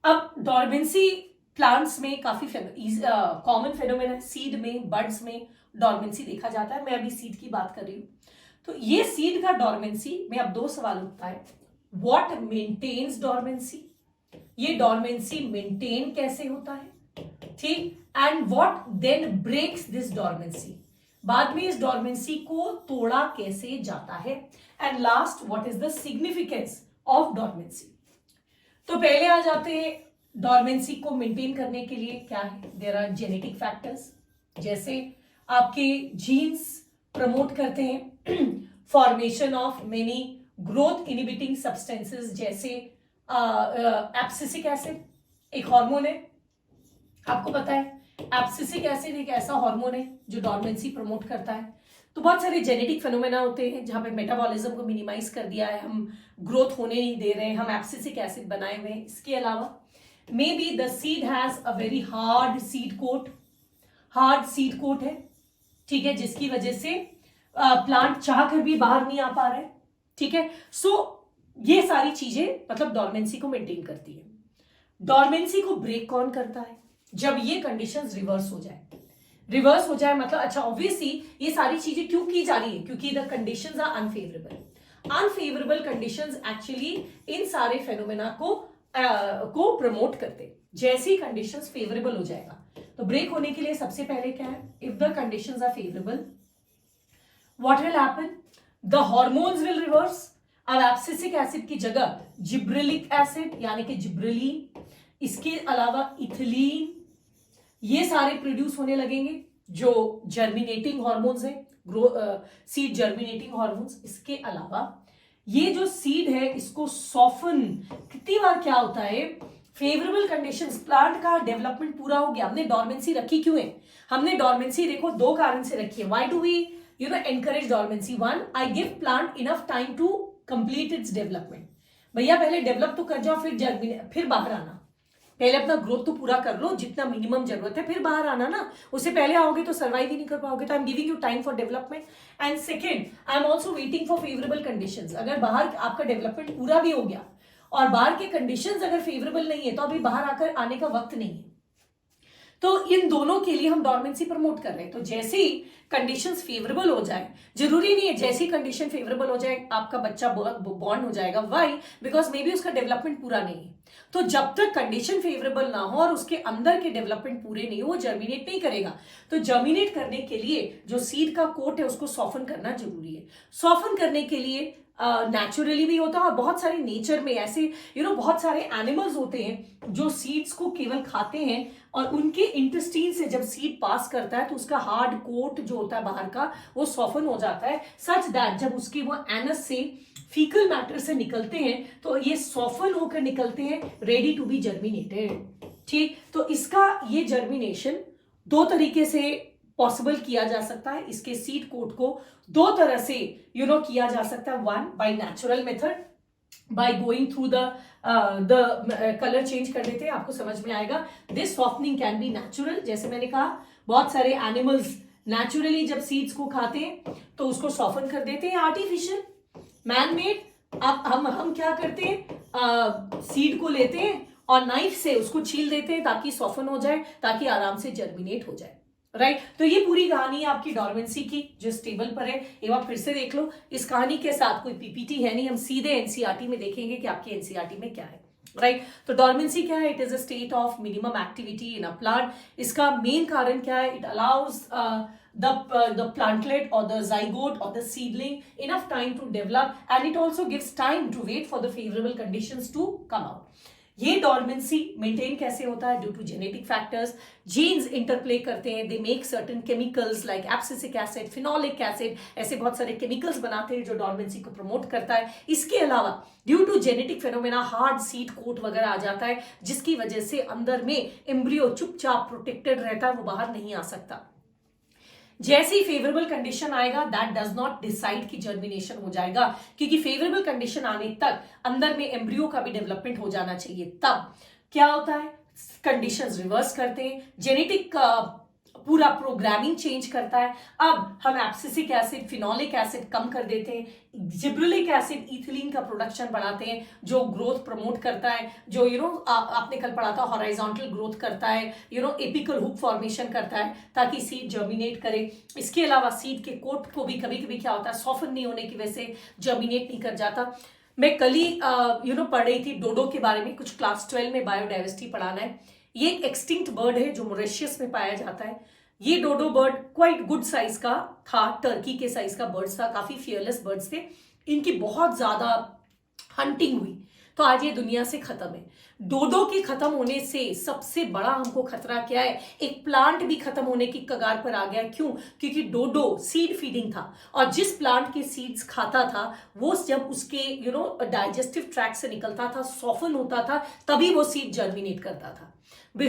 अब डॉर्मेंसी प्लांट्स में काफी कॉमन फेनोमेना है, सीड में, बर्ड्स में डॉर्मेंसी देखा जाता है। मैं अभी सीड की बात कर रही हूं, तो ये सीड का डॉर्मेंसी में अब 2 सवाल उठता है, व्हाट मेंटेन्स डॉर्मेंसी, ये डॉर्मेंसी मेंटेन कैसे होता है, ठीक, and what then breaks this dormancy, बाद में इस डॉर्मेंसी को तोड़ा कैसे जाता है, and last what is the significance of dormancy. तो पहले आ जाते हैं डॉर्मेंसी को मेंटेन करने के लिए क्या है, देयर आर जेनेटिक फैक्टर्स, जैसे आपके जीन्स प्रमोट करते हैं formation of many growth inhibiting substances, जैसे एब्सिसिक एसिड एक हार्मोन है, आपको पता है एब्सिसिक एसिड एक ऐसा हार्मोन है जो डॉर्मेंसी प्रमोट करता है। तो बहुत सारे जेनेटिक फेनोमेना होते हैं जहां पे मेटाबॉलिज्म को मिनिमाइज कर दिया है, हम ग्रोथ होने नहीं दे रहे हैं, हम एब्सिसिक एसिड बनाए हुए हैं। इसके अलावा may be the seed has a very hard seed coat, hard seed coat है, ठीक है, जिसकी वजह से प्लांट चाह कर भी बाहर नहीं आ पा रहा है। ठीक है, सो ये सारी चीजें मतलब डॉर्मेंसी को मेंटेन करती है। डॉर्मेंसी को ब्रेक कौन करता है, जब ये कंडीशंस रिवर्स हो जाए। रिवर्स हो जाए मतलब अच्छा, ऑब्वियसली ये सारी चीजें क्यों की जा रही है, क्योंकि the conditions are unfavourable. Unfavourable conditions actually इन सारे फेनोमेना को प्रमोट करते। जैसी कंडीशंस फेवरेबल हो जाएगा तो ब्रेक होने के लिए सबसे पहले क्या है, if the conditions are favourable what will happen, the hormones will reverse. अब एब्सिसिक एसिड की जगह जिब्रेलिक एसिड यानी कि जिब्रेलिन, इसके अलावा इथिलीन, ये सारे प्रोड्यूस होने लगेंगे जो जर्मिनेटिंग हार्मोन्स है, सीड जर्मिनेटिंग हार्मोन्स। इसके अलावा ये जो सीड है इसको सॉफन, कितनी बार क्या होता है, फेवरेबल कंडीशंस, प्लांट का डेवलपमेंट पूरा हो गया, हमने डॉर्मेंसी रखी क्यों है, हमने डॉर्मेंसी देखो 2 कारण से रखी है। Why do we encourage dormancy? One, I give plant enough time to complete its development. भैया पहले डेवलप तो कर जाओ, फिर बाहर आना, पहले अपना ग्रोथ तो पूरा कर लो जितना मिनिमम जरूरत है, फिर बाहर आना ना। उससे पहले आओगे तो सर्वाइव ही नहीं कर पाओगे। तो I am giving you time for development. And second, I am also waiting for favourable conditions. अगर बाहर आपका डेवलपमेंट पूरा भी हो गया और बाहर के कंडीशंस अगर फेवरेबल नहीं है तो अभी बाहर आकर आने का वक्त नहीं है। तो इन दोनों के लिए हम डॉर्मेंसी प्रमोट कर रहे हैं। तो जैसे ही कंडीशंस फेवरेबल हो जाए, जरूरी नहीं है जैसी कंडीशन फेवरेबल हो जाए आपका बच्चा बॉर्न हो जाएगा। व्हाई? बिकॉज मे बी उसका डेवलपमेंट पूरा नहीं है। तो जब तक कंडीशन फेवरेबल ना हो और उसके अंदर के डेवलपमेंट पूरे नहीं हो, वो जर्मिनेट नहीं करेगा। तो जर्मिनेट करने के लिए जो सीड का कोट है उसको सॉफन करना जरूरी है। सॉफन करने के लिए नेचुरली भी होता है और बहुत सारे नेचर में ऐसे बहुत सारे एनिमल्स होते हैं जो सीड्स को केवल खाते हैं और उनके इंटेस्टाइन से जब सीड पास करता है तो उसका हार्ड कोट जो होता है बाहर का वो सॉफन हो जाता है, सच दैट जब उसके वो एनस से फीकल मैटर से निकलते हैं तो ये सॉफन होकर निकलते हैं, रेडी टू बी जर्मिनेटेड। ठीक, तो इसका ये जर्मिनेशन 2 तरीके से पॉसिबल किया जा सकता है। इसके सीड कोट को 2 तरह से किया जा सकता है। 1 by natural method, by going through the colour change कर देते हैं, आपको समझ में आएगा। This softening can be natural, जैसे मैंने कहा बहुत सारे एनिमल्स नेचुरली जब सीड्स को खाते हैं तो उसको सॉफ्टन कर देते हैं आर्टिफिशियल मैन मेड। अब हम क्या करते हैं, सीड को लेते हैं और नाइफ से उसको छील देते हैं ताकि सॉफ्टन हो जाए, ताकि आराम से जर्मिनेट हो जाए, राइट। तो ये पूरी कहानी है आपकी डॉर्मेंसी की जो स्टेबल पर है। एक बार फिर से देख लो, इस कहानी के साथ कोई पीपीटी है नहीं, हम सीधे एनसीईआरटी में देखेंगे कि आपके एनसीईआरटी में क्या है, राइट। तो डॉर्मेंसी क्या है? It is a state of minimum activity in a plant. इसका मेन कारण क्या है? It allows the plantlet or the zygote or the seedling enough time to develop, and it also gives time to wait for the favorable conditions to come out. ये dormancy maintain कैसे होता है? Due to genetic factors, genes interplay करते हैं, they make certain chemicals like abscisic acid, phenolic acid, ऐसे बहुत सारे chemicals बनाते हैं जो डॉर्मेंसी को प्रमोट करता है। इसके अलावा due to genetic phenomena hard seed coat वगैरह आ जाता है, जिसकी वजह से अंदर में एम्ब्रियो चुपचाप प्रोटेक्टेड रहता है, वो बाहर नहीं आ सकता। जैसे ही फेवरेबल कंडीशन आएगा, दैट डज नॉट डिसाइड कि जर्मिनेशन हो जाएगा, क्योंकि फेवरेबल कंडीशन आने तक अंदर में एम्ब्रियो का भी डेवलपमेंट हो जाना चाहिए। तब क्या होता है? कंडीशंस रिवर्स करते हैं, जेनेटिक पूरा प्रोग्रामिंग चेंज करता है। अब हम एब्सिसिक एसिड, फिनोलिक एसिड कम कर देते हैं, जिब्रेलिक एसिड, इथिलीन का प्रोडक्शन बढ़ाते हैं जो ग्रोथ प्रमोट करता है, जो आपने कल पढ़ा था हॉराइजॉन्टल ग्रोथ करता है, एपिकल हुक फॉर्मेशन करता है ताकि सीड जर्मिनेट करे। इसके अलावा सीड के कोट को भी कभी कभी क्या होता है, सॉफ्टन नहीं होने की वजह से जर्मिनेट नहीं कर जाता। मैं कल ही पढ़ रही थी डोडो के बारे में, कुछ क्लास 12 में बायोडाइवर्सिटी पढ़ाना है। ये एक एक्सटिंक्ट बर्ड है जो मॉरिशस में पाया जाता है। ये डोडो बर्ड क्वाइट गुड साइज का था, टर्की के साइज का बर्ड्स था, काफी फियरलेस बर्ड्स थे। इनकी बहुत ज्यादा हंटिंग हुई, तो आज ये दुनिया से खत्म है। डोडो के खत्म होने से सबसे बड़ा हमको खतरा क्या है? एक प्लांट भी खत्म होने की कगार पर आ गया। क्यों? क्योंकि डोडो सीड फीडिंग था, और जिस प्लांट के सीड्स खाता था वो जब उसके डाइजेस्टिव ट्रैक्ट से निकलता था, सॉफ्टन होता था, तभी वो सीड जर्मिनेट करता था।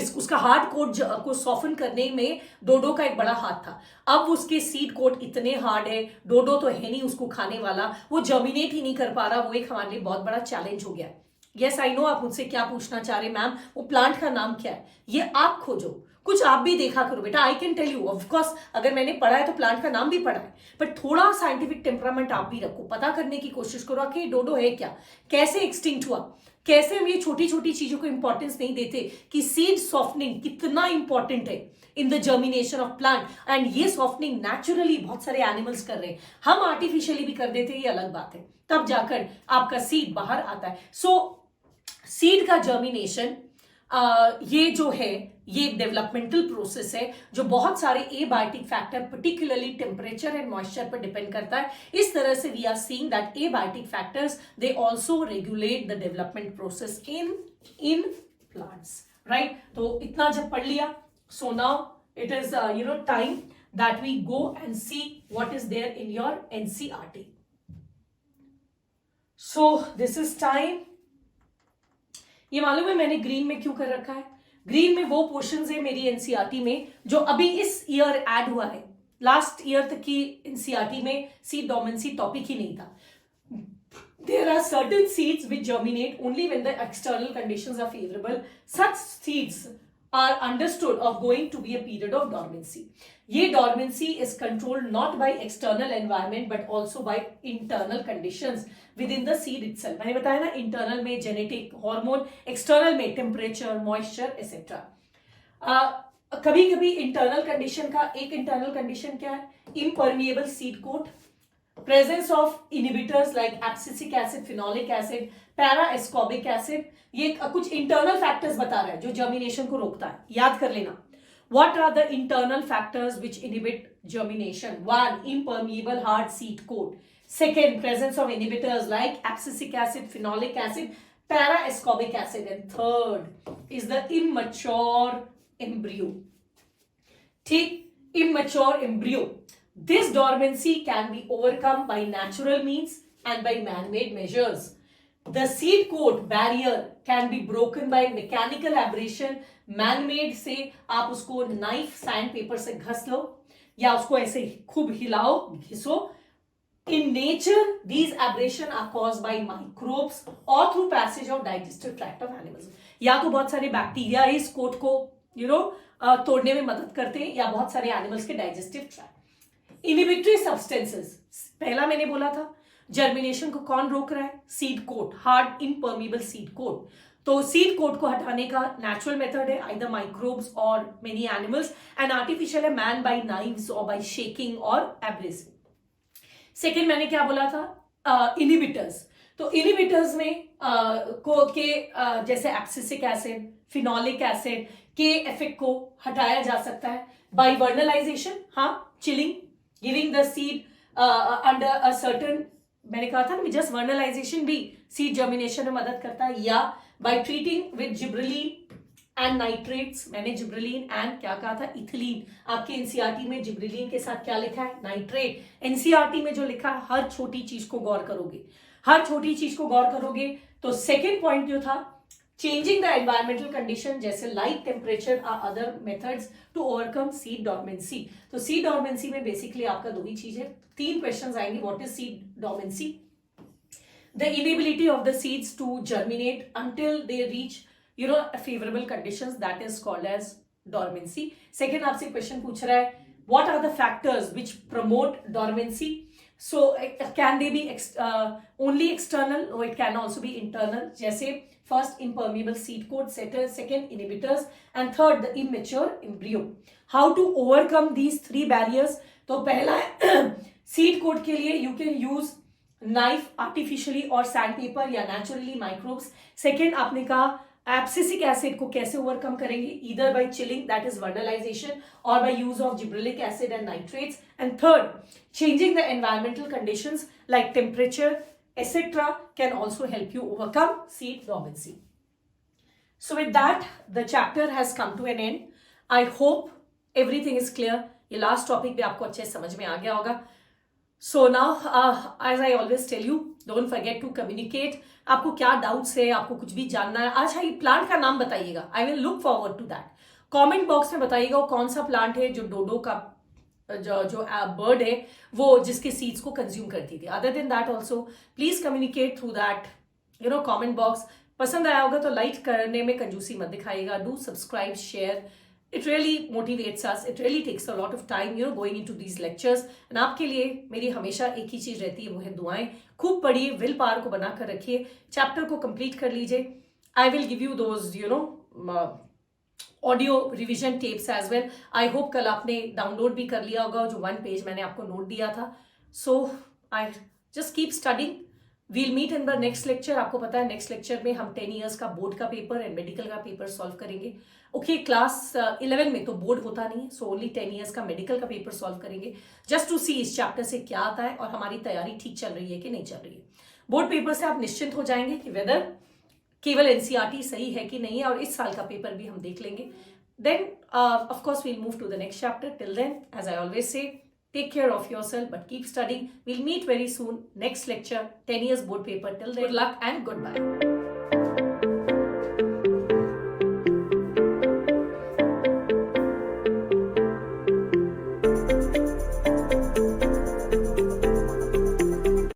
उसका हार्ड कोट को सॉफ्टन करने में डोडो का एक बड़ा हाथ था। अब उसके सीड कोट इतने हार्ड है, डोडो तो है नहीं उसको खाने वाला, वो जर्मिनेट ही नहीं कर पा रहा। वो एक हमारे लिए बहुत बड़ा चैलेंज हो गया। यस आई नो, आप मुझसे क्या पूछना चाह रहे मैम, वो प्लांट का नाम क्या है? ये आप खोजो, कुछ आप भी देखा करो बेटा। I can tell you, of course अगर मैंने पढ़ा है तो प्लांट का नाम भी पढ़ा है, बट थोड़ा साइंटिफिक टेम्परामेंट आप भी रखो, पता करने की कोशिश करो कि डोडो है क्या, कैसे एक्सटिंक्ट हुआ, कैसे हम ये छोटी छोटी चीजों को इंपॉर्टेंस नहीं देते कि सीड सॉफ्टनिंग कितना इंपॉर्टेंट है in the germination of plant. And ये सॉफ्टनिंग नेचुरली बहुत सारे एनिमल्स कर रहे हैं, हम आर्टिफिशियली भी कर देते हैं, ये अलग बात है, तब जाकर आपका सीड बाहर आता है। सो सीड का जर्मिनेशन ये जो है, ये डेवलपमेंटल प्रोसेस है जो बहुत सारे abiotic factor particularly temperature and moisture पर डिपेंड करता है। इस तरह से we are seeing that abiotic factors they also regulate the development process in plants, right. तो इतना जब पढ़ लिया, so now it is time that we go and see what is there in your NCERT. So this is time. ये मालूम है मैंने green में क्यों कर रखा है? ग्रीन में वो पोर्शंस है मेरी एनसीईआरटी में जो अभी इस ईयर ऐड हुआ है। लास्ट ईयर तक की एनसीईआरटी में सीड डोमेंसी टॉपिक ही नहीं था। There are certain seeds which germinate only when the external conditions are favorable. Such seeds are understood of going to be a period of dormancy. ये dormancy is controlled not by external environment but also by internal conditions within the seed itself. मैंने बताया ना, internal में genetic hormone, external में temperature, moisture, etc. कभी कभी internal condition का एक internal condition क्या है? Impermeable seed coat, presence of inhibitors like abscisic acid, phenolic acid, para-ascorbic acid. ये कुछ internal factors बता रहा है जो germination को रोकता है, याद कर लेना। What are the internal factors which inhibit germination? 1. Impermeable hard seed coat. 2. Presence of inhibitors like abscisic acid, phenolic acid, para-ascorbic acid. And 3rd is the immature embryo. ठीक, immature embryo. This dormancy can be overcome by natural means and by man-made measures. The seed coat barrier can be broken by mechanical aberration. Man-made से आप उसको knife sand paper से घस लो या उसको ऐसे खूब हिलाओ, घिसो। In nature, these aberration are caused by microbes or through passage of digestive tract of animals. या तो बहुत सारे बैक्टीरिया इस कोट को तोड़ने में मदद करते हैं, या बहुत सारे एनिमल्स के डाइजेस्टिव ट्रैक्ट। इनहिबिटरी सब्सटेंसेस, पहला मैंने बोला था जर्मिनेशन को कौन रोक रहा है? Seed coat, hard impermeable seed coat. तो सीड कोट को हटाने का नेचुरल मेथड है आइदर माइक्रोब्स और मेनी एनिमल्स, एंड आर्टिफिशियल है मैन बाय नाइव्स और बाय शेकिंग और एब्रेसिव। सेकेंड मैंने क्या बोला था? इनहिबिटर्स। तो इनहिबिटर्स में जैसे एब्सिसिक एसिड, फिनोलिक एसिड के इफेक्ट को हटाया जा सकता है बाय वर्नलाइजेशन, हाँ, chilling, giving the seed under a certain, मैंने कहा था ना जस्ट वर्नलाइजेशन भी सीड जर्मिनेशन में मदद करता है, या by treating with gibberellin and nitrates. मैंने जिब्रेलिन एंड क्या कहा था? इथिलीन। आपके एनसीईआरटी में जिब्रेलिन के साथ क्या लिखा है? नाइट्रेट। एनसीईआरटी में जो लिखा है हर छोटी चीज को गौर करोगे, हर छोटी चीज को गौर करोगे। तो सेकेंड पॉइंट जो था चेंजिंग द एनवायरमेंटल कंडीशन, जैसे light, temperature or other methods to overcome seed dormancy. तो सीड डॉर्मेंसी में बेसिकली आपका दो ही चीज है, तीन क्वेश्चंस आएंगे। What is seed dormancy? The inability of the seeds to germinate until they reach a favorable conditions, that is called as dormancy. Second आपसे क्वेश्चन पूछ रहा है what are the factors which promote dormancy? So can they be only external or it can also be internal? जैसे first impermeable seed coat, second inhibitors, and third the immature embryo. How to overcome these three barriers? तो पहला seed coat के लिए you can use knife artificially और sandpaper या naturally microbes. Second आपने कहा abscisic acid को कैसे ओवरकम करेंगे? Either by chilling, that is vernalisation, और by use of gibberellic acid and nitrates. And third, changing the environmental conditions like temperature etcetera can also help you overcome seed dormancy. So with that the chapter has come to an end. I hope everything is clear. ये last topic भी आपको अच्छे समझ में आ गया होगा। So now, as I always tell you, don't forget to communicate. आपको क्या डाउट्स है, आपको कुछ भी जानना है? अच्छा, ये प्लांट का नाम बताइएगा, I will look forward to that. Comment box में बताइएगा वो कौन सा प्लांट है जो डोडो का जो बर्ड है वो जिसके सीड्स को कंज्यूम करती थी। Other than that also please communicate through that comment box. पसंद आया होगा तो लाइक करने में कंजूसी मत दिखाइएगा। Do subscribe, share, it really motivates us, it really takes a lot of time going into these lectures, and आपके लिए मेरी हमेशा एक ही चीज रहती है, वो है दुआएं। खूब पढ़िए, विल पावर को बनाकर रखिए, चैप्टर को कंप्लीट कर लीजिए। I will give you those audio revision tapes as well. I hope कल आपने डाउनलोड भी कर लिया होगा जो 1 पेज मैंने आपको नोट दिया था। So I just keep studying. We'll meet in the next lecture. आपको पता है नेक्स्ट लेक्चर में हम 10 ईयर्स का बोर्ड का पेपर एंड मेडिकल का पेपर सॉल्व करेंगे। ओके, क्लास 11 में तो बोर्ड होता नहीं है, सो ओनली 10 ईयर्स का मेडिकल का पेपर सॉल्व करेंगे, जस्ट टू सी इस चैप्टर से क्या आता है और हमारी तैयारी ठीक चल रही है कि नहीं चल रही है। बोर्ड पेपर से आप निश्चिंत हो जाएंगे कि वेदर केवल एनसीईआरटी सही है कि नहीं है, और इस साल का पेपर भी हम देख लेंगे। Then of course we'll move to the next chapter. Till then, as I always say, take care of yourself but keep studying. We'll meet very soon. Next lecture, 10 years board paper. Till then, good luck and goodbye.